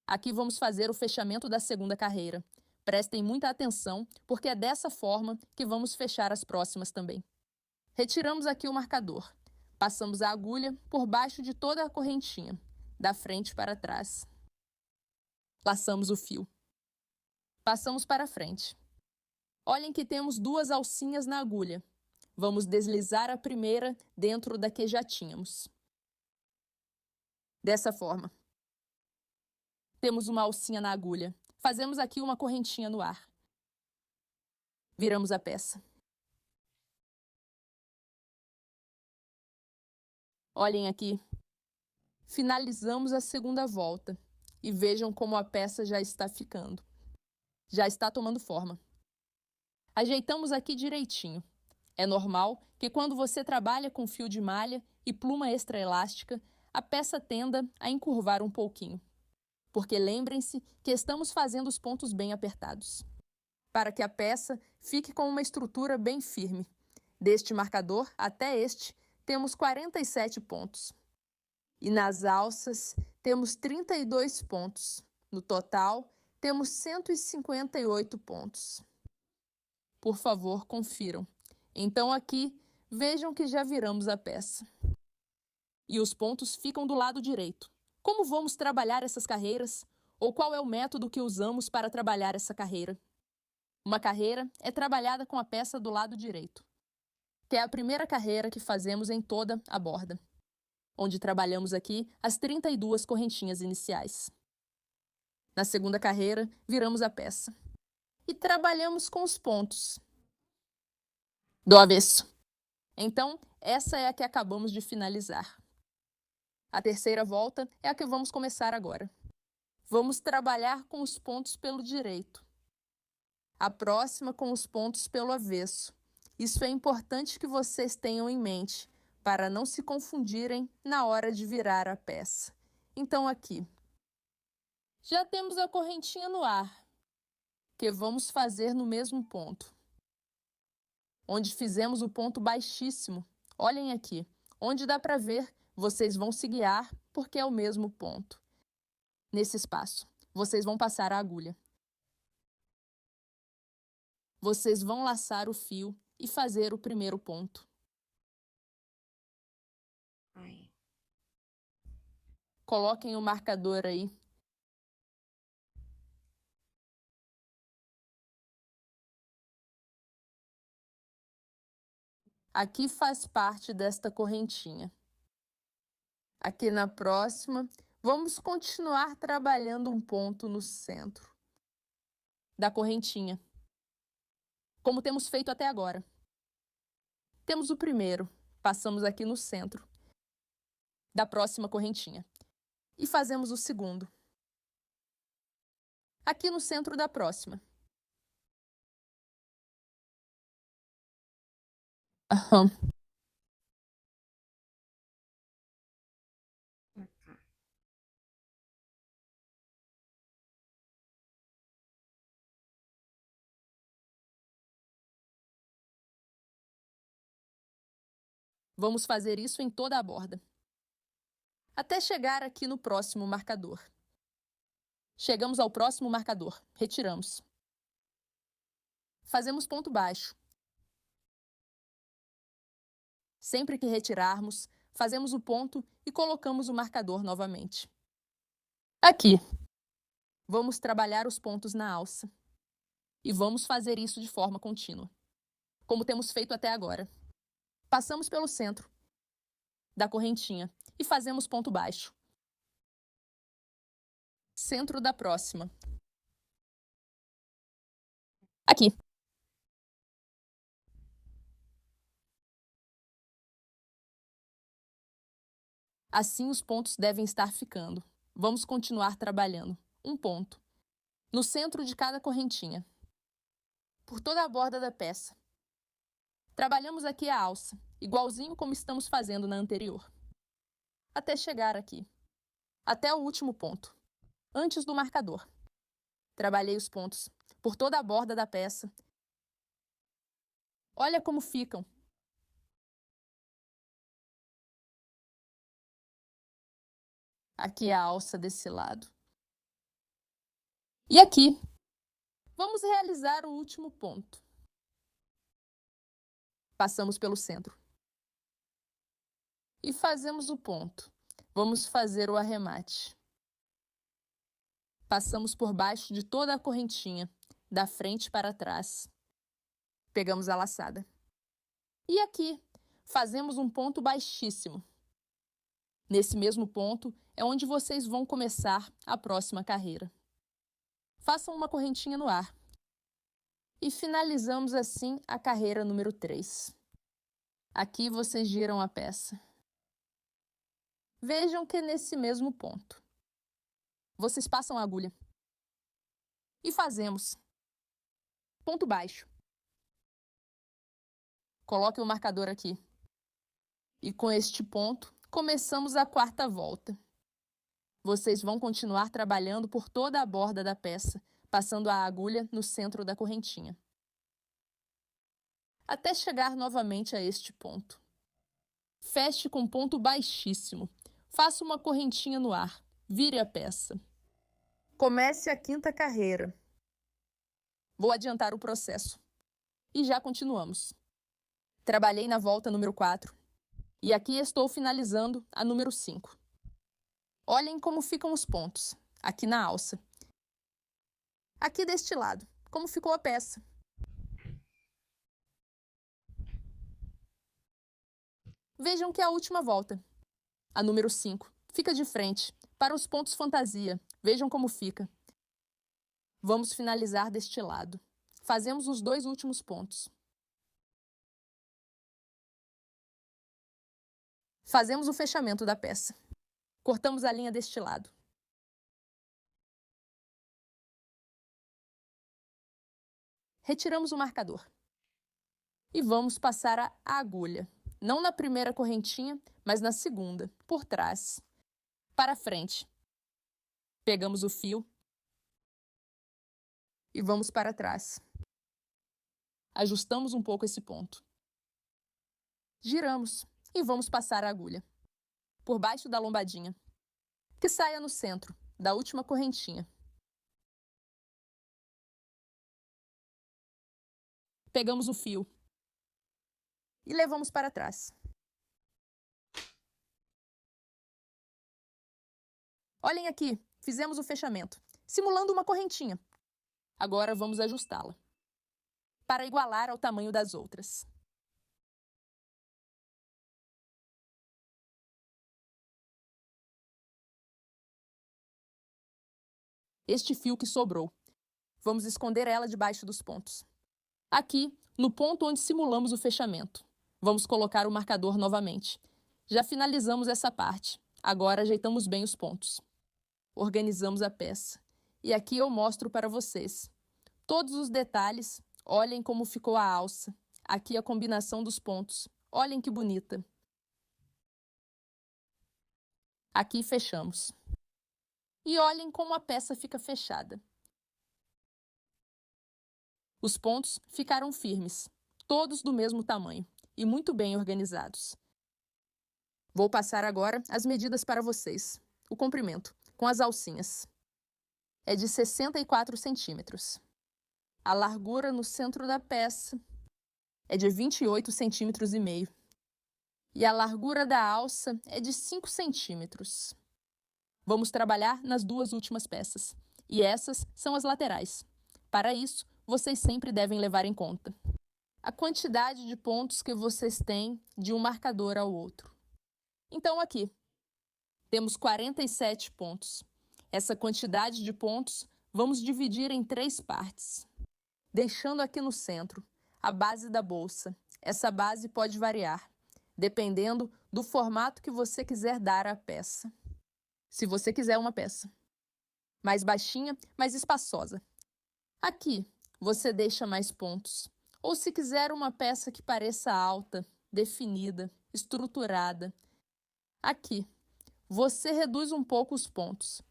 Aqui vamos fazer o fechamento da segunda carreira. Prestem muita atenção, porque é dessa forma que vamos fechar as próximas também. Retiramos aqui o marcador. Passamos a agulha por baixo de toda a correntinha, da frente para trás. Laçamos o fio. Passamos para frente. Olhem que temos duas alcinhas na agulha. Vamos deslizar a primeira dentro da que já tínhamos. Dessa forma. Temos uma alcinha na agulha. Fazemos aqui uma correntinha no ar. Viramos a peça. Olhem aqui. Finalizamos a segunda volta. E vejam como a peça já está ficando. Já está tomando forma. Ajeitamos aqui direitinho. É normal que quando você trabalha com fio de malha e pluma extra elástica, a peça tenda a encurvar um pouquinho. Porque lembrem-se que estamos fazendo os pontos bem apertados. Para que a peça fique com uma estrutura bem firme. Deste marcador até este, temos 47 pontos. E nas alças, temos 32 pontos. No total, temos 158 pontos. Por favor, confiram. Então aqui, vejam que já viramos a peça. E os pontos ficam do lado direito. Como vamos trabalhar essas carreiras? Ou qual é o método que usamos para trabalhar essa carreira? Uma carreira é trabalhada com a peça do lado direito, que é a primeira carreira que fazemos em toda a borda, onde trabalhamos aqui as 32 correntinhas iniciais. Na segunda carreira, viramos a peça e trabalhamos com os pontos do avesso. Então, essa é a que acabamos de finalizar. A terceira volta é a que vamos começar agora. Vamos trabalhar com os pontos pelo direito. A próxima com os pontos pelo avesso. Isso é importante que vocês tenham em mente, para não se confundirem na hora de virar a peça. Então, aqui. Já temos a correntinha no ar, que vamos fazer no mesmo ponto. Onde fizemos o ponto baixíssimo. Olhem aqui. Onde dá para ver, vocês vão se guiar, porque é o mesmo ponto. Nesse espaço, vocês vão passar a agulha. Vocês vão laçar o fio e fazer o primeiro ponto. Coloquem o marcador aí. Aqui faz parte desta correntinha. Aqui na próxima, vamos continuar trabalhando um ponto no centro da correntinha, como temos feito até agora. Temos o primeiro, passamos aqui no centro da próxima correntinha e fazemos o segundo, aqui no centro da próxima. Vamos fazer isso em toda a borda, até chegar aqui no próximo marcador. Chegamos ao próximo marcador, retiramos. Fazemos ponto baixo. Sempre que retirarmos, fazemos o ponto e colocamos o marcador novamente. Aqui. Vamos trabalhar os pontos na alça. E vamos fazer isso de forma contínua, como temos feito até agora. Passamos pelo centro da correntinha e fazemos ponto baixo. Centro da próxima. Aqui. Assim os pontos devem estar ficando. Vamos continuar trabalhando. Um ponto. No centro de cada correntinha. Por toda a borda da peça. Trabalhamos aqui a alça, igualzinho como estamos fazendo na anterior. Até chegar aqui. Até o último ponto. Antes do marcador. Trabalhei os pontos por toda a borda da peça. Olha como ficam. Aqui a alça desse lado. E aqui, vamos realizar o último ponto. Passamos pelo centro. E fazemos o ponto. Vamos fazer o arremate. Passamos por baixo de toda a correntinha, da frente para trás. Pegamos a laçada. E aqui, fazemos um ponto baixíssimo. Nesse mesmo ponto é onde vocês vão começar a próxima carreira. Façam uma correntinha no ar. E finalizamos assim a carreira número 3. Aqui vocês giram a peça. Vejam que é nesse mesmo ponto. Vocês passam a agulha. E fazemos ponto baixo. Coloque o marcador aqui. E com este ponto, começamos a quarta volta. Vocês vão continuar trabalhando por toda a borda da peça, passando a agulha no centro da correntinha. Até chegar novamente a este ponto. Feche com ponto baixíssimo. Faça uma correntinha no ar. Vire a peça. Comece a quinta carreira. Vou adiantar o processo. E já continuamos. Trabalhei na volta número 4. E aqui estou finalizando a número 5. Olhem como ficam os pontos, aqui na alça. Aqui deste lado, como ficou a peça. Vejam que é a última volta, a número 5, fica de frente, para os pontos fantasia. Vejam como fica. Vamos finalizar deste lado. Fazemos os 2 últimos pontos. Fazemos o fechamento da peça. Cortamos a linha deste lado. retiramos o marcador. E vamos passar a agulha. Não na primeira correntinha, mas na segunda, por trás. Para frente. Pegamos o fio e vamos para trás. Ajustamos um pouco esse ponto. Giramos e vamos passar a agulha por baixo da lombadinha, que saia no centro da última correntinha. Pegamos o fio e levamos para trás. Olhem aqui, fizemos o fechamento, simulando uma correntinha. Agora vamos ajustá-la, para igualar ao tamanho das outras. Este fio que sobrou, vamos esconder ela debaixo dos pontos. Aqui, no ponto onde simulamos o fechamento, vamos colocar o marcador novamente. Já finalizamos essa parte, agora ajeitamos bem os pontos. Organizamos a peça. E aqui eu mostro para vocês todos os detalhes. Olhem como ficou a alça. Aqui a combinação dos pontos. Olhem que bonita. Aqui fechamos. E olhem como a peça fica fechada. Os pontos ficaram firmes, todos do mesmo tamanho e muito bem organizados. Vou passar agora as medidas para vocês. O comprimento, com as alcinhas, é de 64 centímetros. A largura no centro da peça é de 28 centímetros e meio. E a largura da alça é de 5 centímetros. Vamos trabalhar nas duas últimas peças. E essas são as laterais. Para isso, vocês sempre devem levar em conta a quantidade de pontos que vocês têm de um marcador ao outro. Então, aqui, temos 47 pontos. Essa quantidade de pontos vamos dividir em 3 partes, deixando aqui no centro a base da bolsa. Essa base pode variar, dependendo do formato que você quiser dar à peça. Se você quiser uma peça mais baixinha, mais espaçosa, aqui você deixa mais pontos. Ou se quiser uma peça que pareça alta, definida, estruturada, aqui você reduz um pouco os pontos.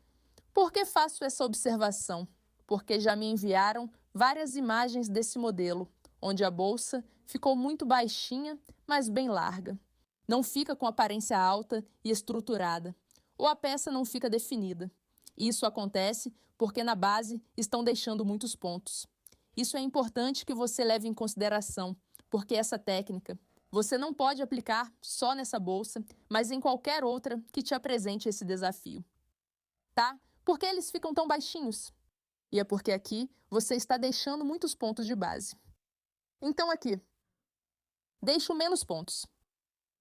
Por que faço essa observação? Porque já me enviaram várias imagens desse modelo, onde a bolsa ficou muito baixinha, mas bem larga. Não fica com aparência alta e estruturada, ou a peça não fica definida. Isso acontece porque na base estão deixando muitos pontos. Isso é importante que você leve em consideração, porque essa técnica você não pode aplicar só nessa bolsa, mas em qualquer outra que te apresente esse desafio. Tá? Por que eles ficam tão baixinhos? E é porque aqui você está deixando muitos pontos de base. Então aqui, deixo menos pontos.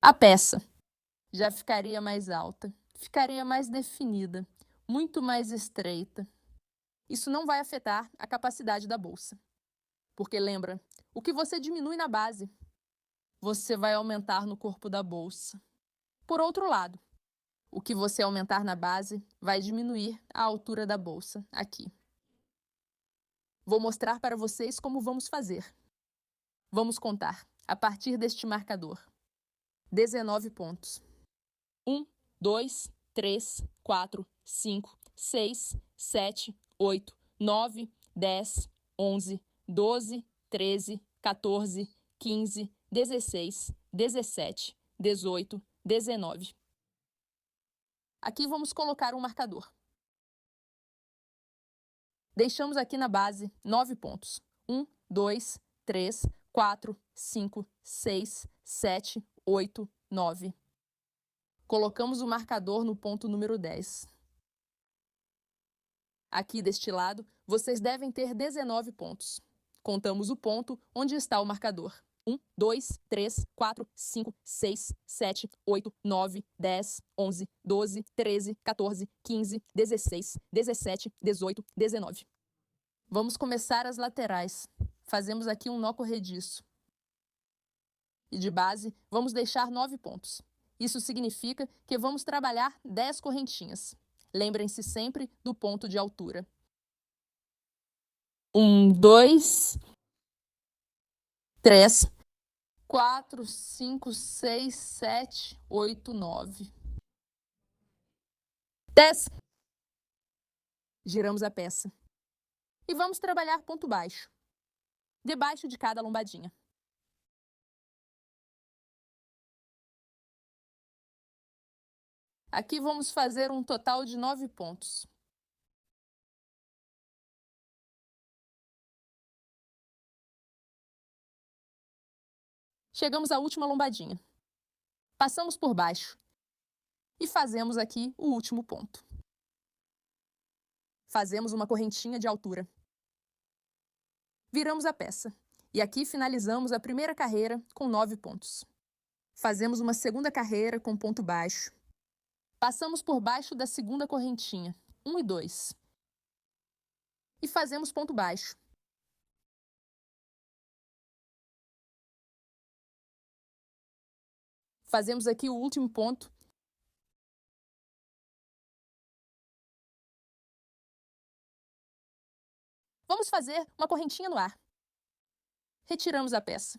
A peça já ficaria mais alta, ficaria mais definida, muito mais estreita. Isso não vai afetar a capacidade da bolsa. Porque lembra, o que você diminui na base, você vai aumentar no corpo da bolsa. Por outro lado, o que você aumentar na base vai diminuir a altura da bolsa, aqui. Vou mostrar para vocês como vamos fazer. Vamos contar, a partir deste marcador. 19 pontos. 1, 2, 3, 4, 5, 6, 7, 8, 9, 10, 11, 12, 13, 14, 15, 16, 17, 18, 19. Aqui vamos colocar um marcador. Deixamos aqui na base 9 pontos. 1, 2, 3, 4, 5, 6, 7, 8, 9. Colocamos o marcador no ponto número 10. Aqui deste lado, vocês devem ter 19 pontos. Contamos o ponto onde está o marcador. 1, 2, 3, 4, 5, 6, 7, 8, 9, 10, 11, 12, 13, 14, 15, 16, 17, 18, 19. Vamos começar as laterais. Fazemos aqui um nó corrediço. E de base, vamos deixar 9 pontos. Isso significa que vamos trabalhar 10 correntinhas. Lembrem-se sempre do ponto de altura. 1, 2, 3, 4, 5, 6, 7, 8, 9. 10. Giramos a peça. E vamos trabalhar ponto baixo, debaixo de cada lombadinha. Aqui vamos fazer um total de 9 pontos. Chegamos à última lombadinha. Passamos por baixo e fazemos aqui o último ponto. Fazemos uma correntinha de altura. Viramos a peça e aqui finalizamos a primeira carreira com 9 pontos. Fazemos uma segunda carreira com ponto baixo. Passamos por baixo da segunda correntinha, 1 e 2. E fazemos ponto baixo. Fazemos aqui o último ponto. Vamos fazer uma correntinha no ar. Retiramos a peça.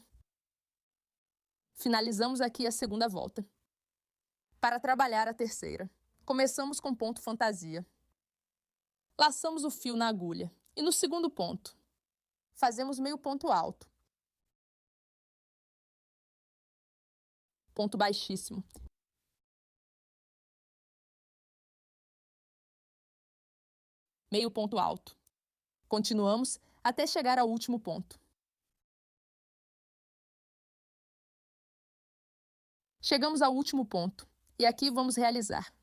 Finalizamos aqui a segunda volta. Para trabalhar a terceira, começamos com ponto fantasia. Laçamos o fio na agulha e no segundo ponto, fazemos meio ponto alto. Ponto baixíssimo. Meio ponto alto. Continuamos até chegar ao último ponto. Chegamos ao último ponto e aqui vamos realizar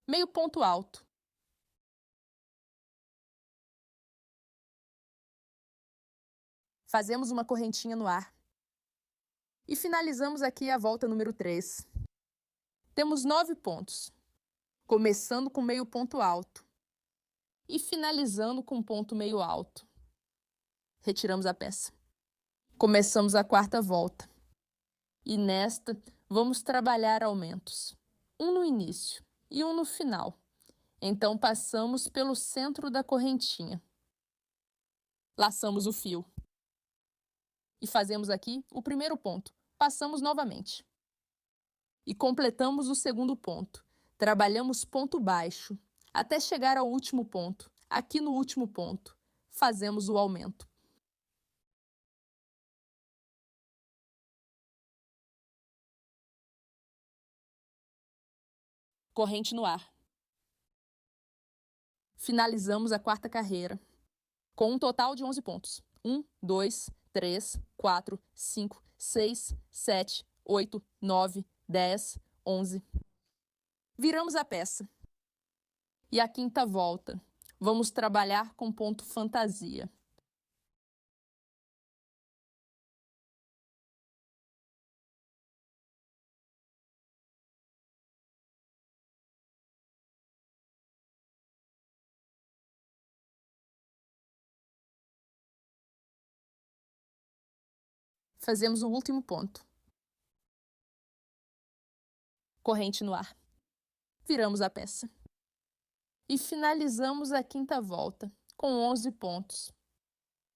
meio ponto alto. Fazemos uma correntinha no ar. E finalizamos aqui a volta número 3. Temos 9 pontos, começando com meio ponto alto e finalizando com ponto meio alto. Retiramos a peça. Começamos a quarta volta. E nesta, vamos trabalhar aumentos. Um no início e um no final. Então, passamos pelo centro da correntinha. Laçamos o fio. E fazemos aqui o primeiro ponto. Passamos novamente. E completamos o segundo ponto. Trabalhamos ponto baixo, até chegar ao último ponto. Aqui no último ponto, fazemos o aumento. Corrente no ar. Finalizamos a quarta carreira, com um total de 11 pontos. 1, 2, 3, 4, 5, 6, 7, 8, 9, 10, 11. Viramos a peça. E a quinta volta, vamos trabalhar com ponto fantasia. Fazemos o último ponto. Corrente no ar. Viramos a peça. E finalizamos a quinta volta, com 11 pontos.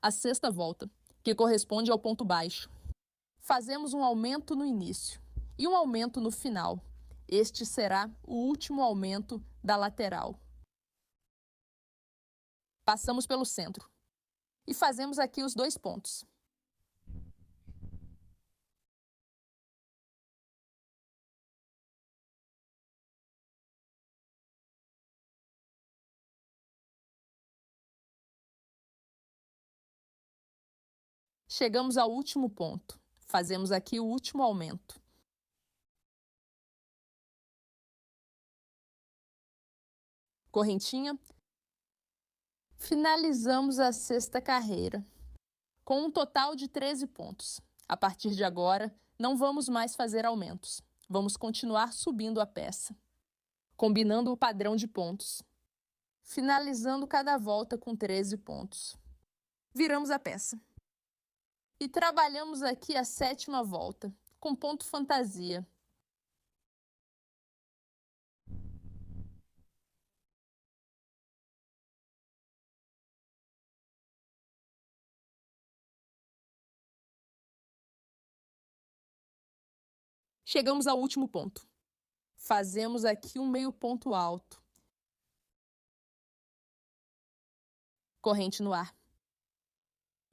A sexta volta, que corresponde ao ponto baixo. Fazemos um aumento no início e um aumento no final. Este será o último aumento da lateral. Passamos pelo centro e fazemos aqui os 2 pontos. Chegamos ao último ponto. Fazemos aqui o último aumento. Correntinha. Finalizamos a sexta carreira, com um total de 13 pontos. A partir de agora, não vamos mais fazer aumentos. Vamos continuar subindo a peça, combinando o padrão de pontos, finalizando cada volta com 13 pontos. Viramos a peça. E trabalhamos aqui a sétima volta, com ponto fantasia. Chegamos ao último ponto. Fazemos aqui um meio ponto alto. Corrente no ar.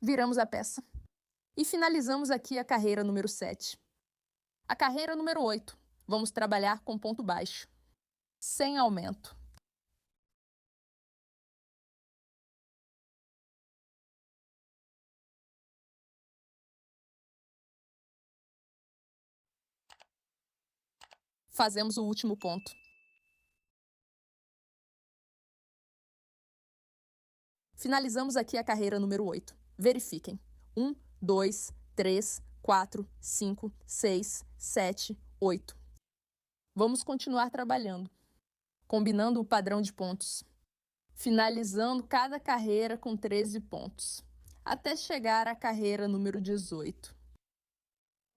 Viramos a peça. E finalizamos aqui a carreira número 7. A carreira número 8. Vamos trabalhar com ponto baixo, sem aumento. Fazemos o último ponto. Finalizamos aqui a carreira número 8. Verifiquem. 1, 2, 3, 4, 5, 6, 7, 8. Vamos continuar trabalhando, combinando o padrão de pontos, finalizando cada carreira com 13 pontos, até chegar à carreira número 18.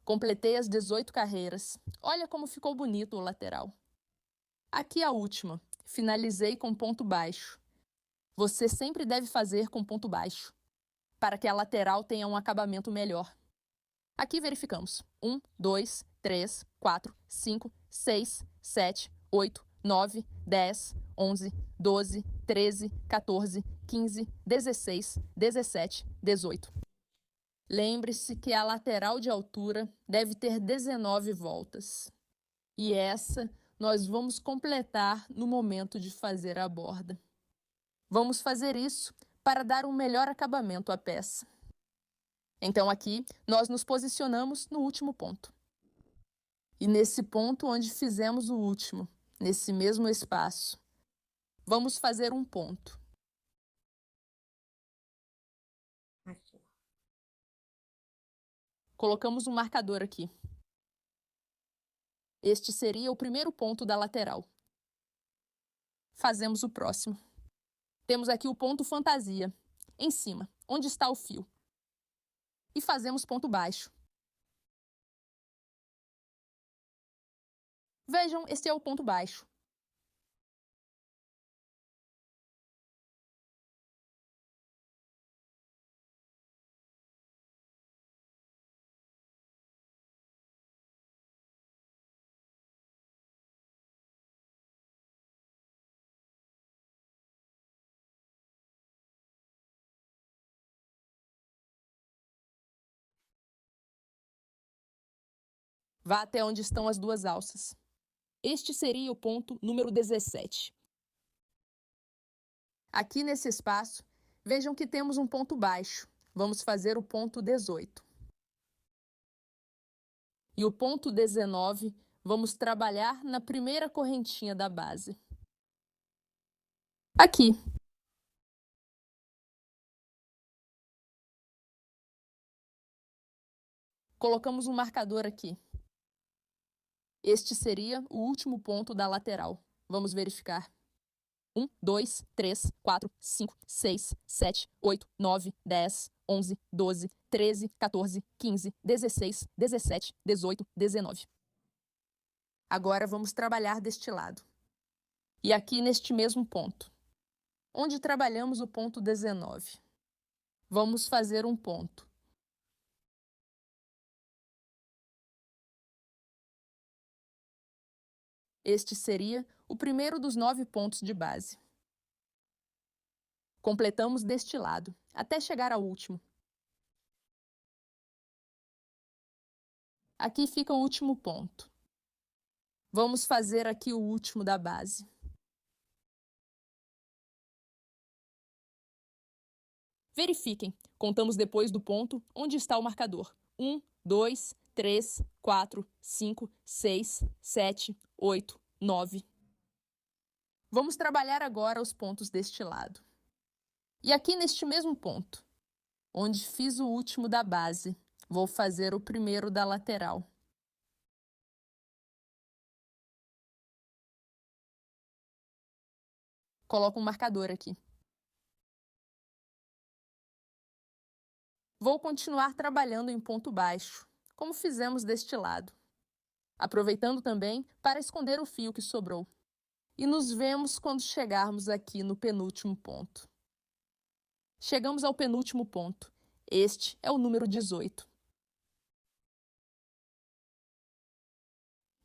Completei as 18 carreiras. Olha como ficou bonito o lateral. Aqui a última. Finalizei com ponto baixo. Você sempre deve fazer com ponto baixo, para que a lateral tenha um acabamento melhor. Aqui verificamos. 1, 2, 3, 4, 5, 6, 7, 8, 9, 10, 11, 12, 13, 14, 15, 16, 17, 18. Lembre-se que a lateral de altura deve ter 19 voltas. E essa nós vamos completar no momento de fazer a borda. Vamos fazer isso para dar um melhor acabamento à peça. Então aqui nós nos posicionamos no último ponto. E nesse ponto onde fizemos o último, nesse mesmo espaço, vamos fazer um ponto. Aqui. Colocamos um marcador aqui. Este seria o primeiro ponto da lateral. Fazemos o próximo. Temos aqui o ponto fantasia, em cima, onde está o fio. E fazemos ponto baixo. Vejam, este é o ponto baixo. Vá até onde estão as duas alças. Este seria o ponto número 17. Aqui nesse espaço, vejam que temos um ponto baixo. Vamos fazer o ponto 18. E o ponto 19, vamos trabalhar na primeira correntinha da base. Aqui. Colocamos um marcador aqui. Este seria o último ponto da lateral. Vamos verificar. 1, 2, 3, 4, 5, 6, 7, 8, 9, 10, 11, 12, 13, 14, 15, 16, 17, 18, 19. Agora vamos trabalhar deste lado. E aqui neste mesmo ponto, onde trabalhamos o ponto 19. Vamos fazer um ponto. Este seria o primeiro dos 9 pontos de base. Completamos deste lado, até chegar ao último. Aqui fica o último ponto. Vamos fazer aqui o último da base. Verifiquem, contamos depois do ponto onde está o marcador. 1, 2, 3, 4, 5, 6, 7, 8, 9. Vamos trabalhar agora os pontos deste lado. E aqui neste mesmo ponto, onde fiz o último da base, vou fazer o primeiro da lateral. Coloco um marcador aqui. Vou continuar trabalhando em ponto baixo, como fizemos deste lado, aproveitando também para esconder o fio que sobrou. E nos vemos quando chegarmos aqui no penúltimo ponto. Chegamos ao penúltimo ponto. Este é o número 18.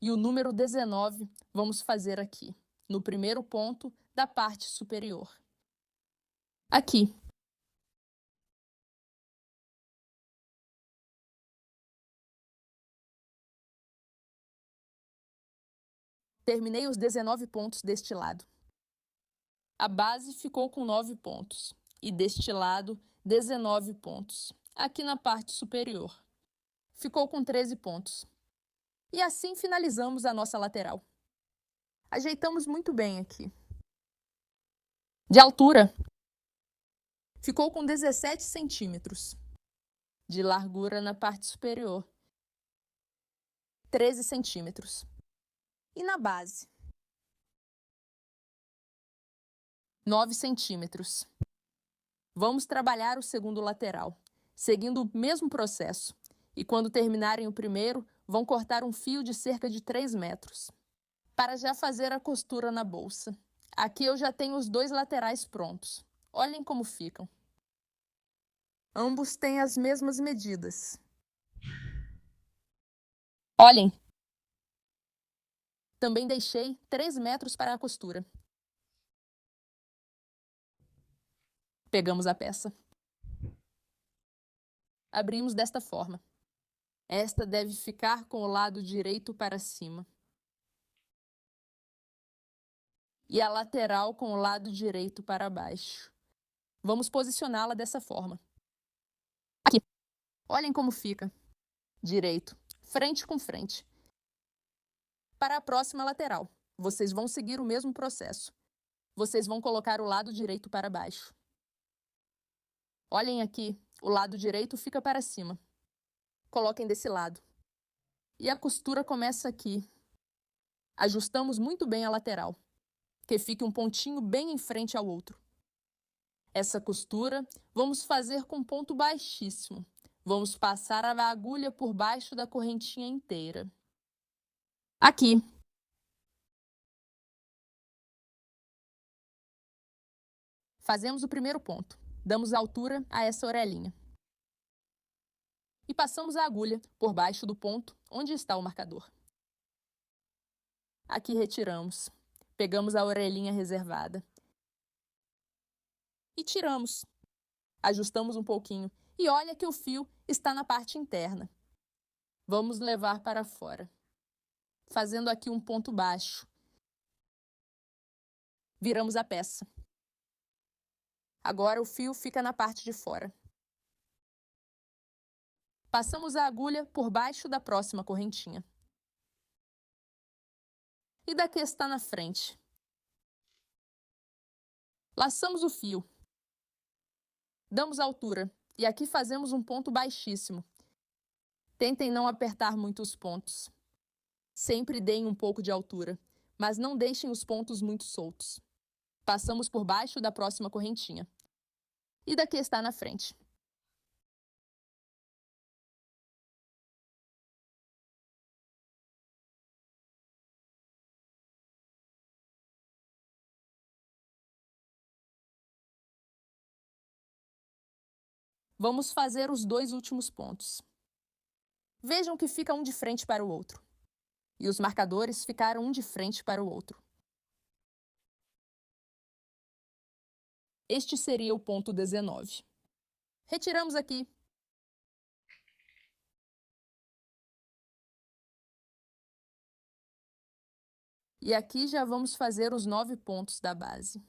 E o número 19 vamos fazer aqui, no primeiro ponto da parte superior. Aqui. Terminei os 19 pontos deste lado. A base ficou com 9 pontos e deste lado 19 pontos, aqui na parte superior. Ficou com 13 pontos. E assim finalizamos a nossa lateral. Ajeitamos muito bem aqui. De altura, ficou com 17 centímetros. De largura na parte superior, 13 centímetros. E na base, 9 centímetros. Vamos trabalhar o segundo lateral, seguindo o mesmo processo. E quando terminarem o primeiro, vão cortar um fio de cerca de 3 metros. Para já fazer a costura na bolsa. Aqui eu já tenho os 2 laterais prontos. Olhem como ficam. Ambos têm as mesmas medidas. Olhem! Também deixei 3 metros para a costura. Pegamos a peça. Abrimos desta forma. Esta deve ficar com o lado direito para cima. E a lateral com o lado direito para baixo. Vamos posicioná-la dessa forma. Aqui. Olhem como fica. Direito, frente com frente. Para a próxima lateral, vocês vão seguir o mesmo processo. Vocês vão colocar o lado direito para baixo. Olhem aqui, o lado direito fica para cima. Coloquem desse lado. E a costura começa aqui. Ajustamos muito bem a lateral, que fique um pontinho bem em frente ao outro. Essa costura vamos fazer com ponto baixíssimo. Vamos passar a agulha por baixo da correntinha inteira. Aqui. Fazemos o primeiro ponto. Damos altura a essa orelhinha. E passamos a agulha por baixo do ponto onde está o marcador. Aqui retiramos. Pegamos a orelhinha reservada. E tiramos. Ajustamos um pouquinho. E olha que o fio está na parte interna. Vamos levar para fora. Fazendo aqui um ponto baixo. Viramos a peça. Agora o fio fica na parte de fora. Passamos a agulha por baixo da próxima correntinha. E daqui está na frente. Laçamos o fio. Damos altura. E aqui fazemos um ponto baixíssimo. Tentem não apertar muito os pontos. Sempre deem um pouco de altura, mas não deixem os pontos muito soltos. Passamos por baixo da próxima correntinha. E daqui está na frente. Vamos fazer os 2 últimos pontos. Vejam que fica um de frente para o outro. E os marcadores ficaram um de frente para o outro. Este seria o ponto 19. Retiramos aqui. E aqui já vamos fazer os 9 pontos da base.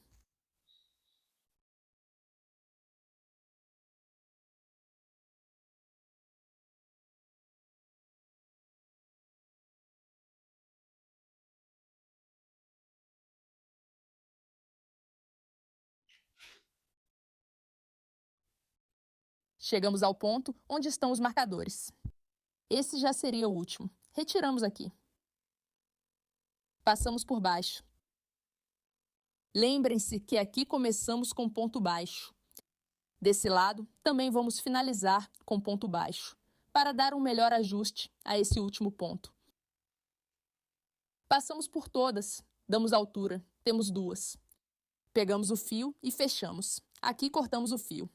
Chegamos ao ponto onde estão os marcadores. Esse já seria o último. Retiramos aqui. Passamos por baixo. Lembrem-se que aqui começamos com ponto baixo. Desse lado, também vamos finalizar com ponto baixo, para dar um melhor ajuste a esse último ponto. Passamos por todas, damos altura, temos 2. Pegamos o fio e fechamos. Aqui cortamos o fio.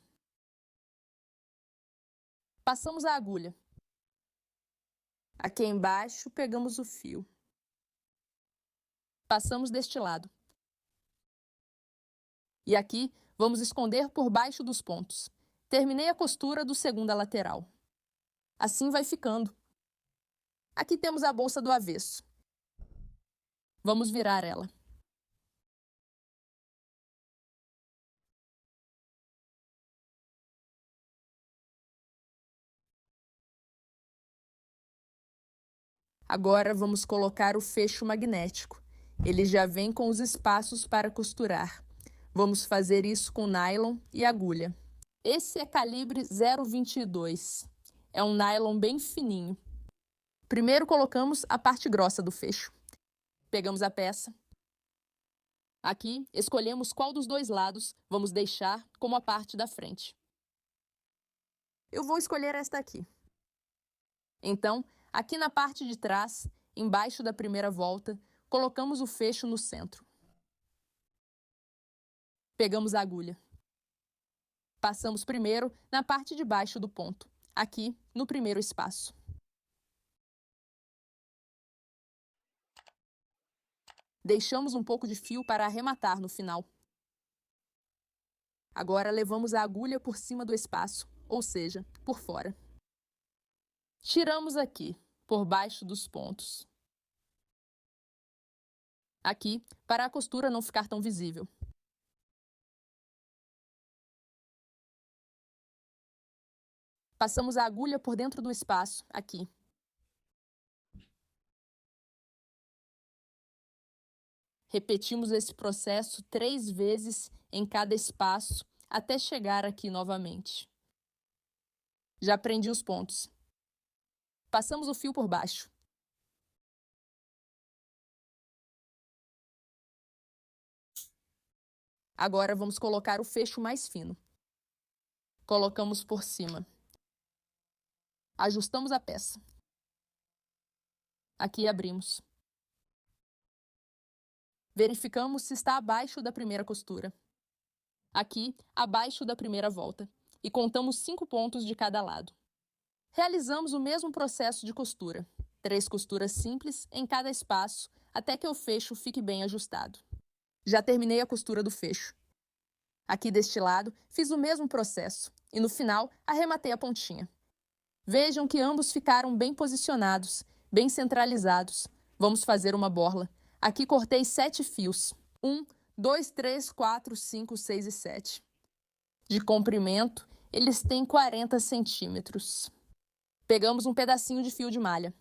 Passamos a agulha. Aqui embaixo, pegamos o fio. Passamos deste lado. E aqui, vamos esconder por baixo dos pontos. Terminei a costura do segunda lateral. Assim vai ficando. Aqui temos a bolsa do avesso. Vamos virar ela. Agora vamos colocar o fecho magnético. Ele já vem com os espaços para costurar. Vamos fazer isso com nylon e agulha. Esse é calibre 0,22. É um nylon bem fininho. Primeiro colocamos a parte grossa do fecho. Pegamos a peça. Aqui, escolhemos qual dos dois lados vamos deixar como a parte da frente. Eu vou escolher esta aqui. Então, aqui na parte de trás, embaixo da primeira volta, colocamos o fecho no centro. Pegamos a agulha. Passamos primeiro na parte de baixo do ponto, aqui no primeiro espaço. Deixamos um pouco de fio para arrematar no final. Agora levamos a agulha por cima do espaço, ou seja, por fora. Tiramos aqui, por baixo dos pontos. Aqui, para a costura não ficar tão visível. Passamos a agulha por dentro do espaço, aqui. Repetimos esse processo 3 vezes em cada espaço, até chegar aqui novamente. Já prendi os pontos. Passamos o fio por baixo. Agora vamos colocar o fecho mais fino. Colocamos por cima. Ajustamos a peça. Aqui abrimos. Verificamos se está abaixo da primeira costura. Aqui, abaixo da primeira volta. E contamos 5 pontos de cada lado. Realizamos o mesmo processo de costura. 3 costuras simples em cada espaço, até que o fecho fique bem ajustado. Já terminei a costura do fecho. Aqui deste lado, fiz o mesmo processo. E no final, arrematei a pontinha. Vejam que ambos ficaram bem posicionados, bem centralizados. Vamos fazer uma borla. Aqui cortei 7 fios. 1, 2, 3, 4, 5, 6 e 7. De comprimento, eles têm 40 centímetros. Pegamos um pedacinho de fio de malha.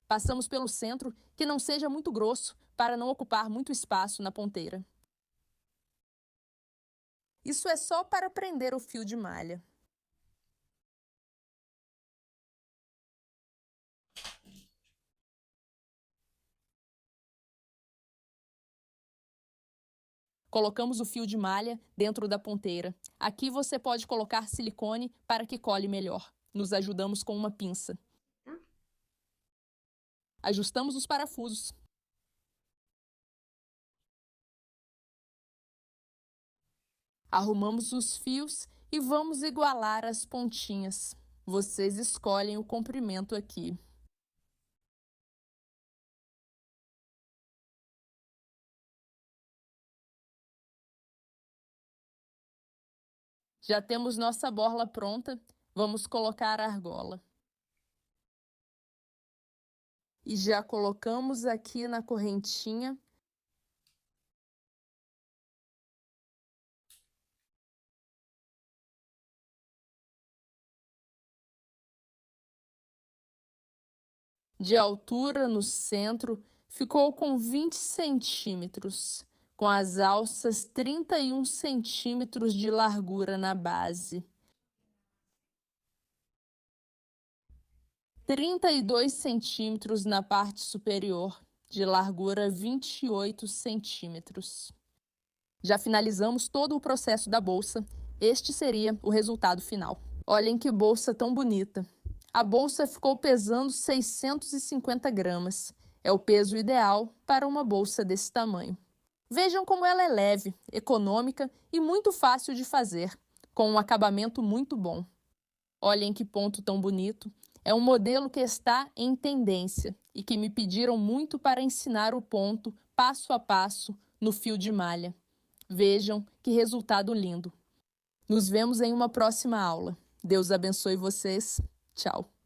Passamos pelo centro, que não seja muito grosso, para não ocupar muito espaço na ponteira. Isso é só para prender o fio de malha. Colocamos o fio de malha dentro da ponteira. Aqui você pode colocar silicone para que cole melhor. Nos ajudamos com uma pinça. Ajustamos os parafusos. Arrumamos os fios e vamos igualar as pontinhas. Vocês escolhem o comprimento aqui. Já temos nossa borla pronta, vamos colocar a argola. E já colocamos aqui na correntinha. De altura no centro, ficou com 20 centímetros, com as alças 31 centímetros de largura na base. 32 centímetros na parte superior, de largura 28 centímetros. Já finalizamos todo o processo da bolsa. Este seria o resultado final. Olhem que bolsa tão bonita. A bolsa ficou pesando 650 gramas. É o peso ideal para uma bolsa desse tamanho. Vejam como ela é leve, econômica e muito fácil de fazer, com um acabamento muito bom. Olhem que ponto tão bonito. É um modelo que está em tendência e que me pediram muito para ensinar o ponto, passo a passo, no fio de malha. Vejam que resultado lindo! Nos vemos em uma próxima aula. Deus abençoe vocês. Tchau!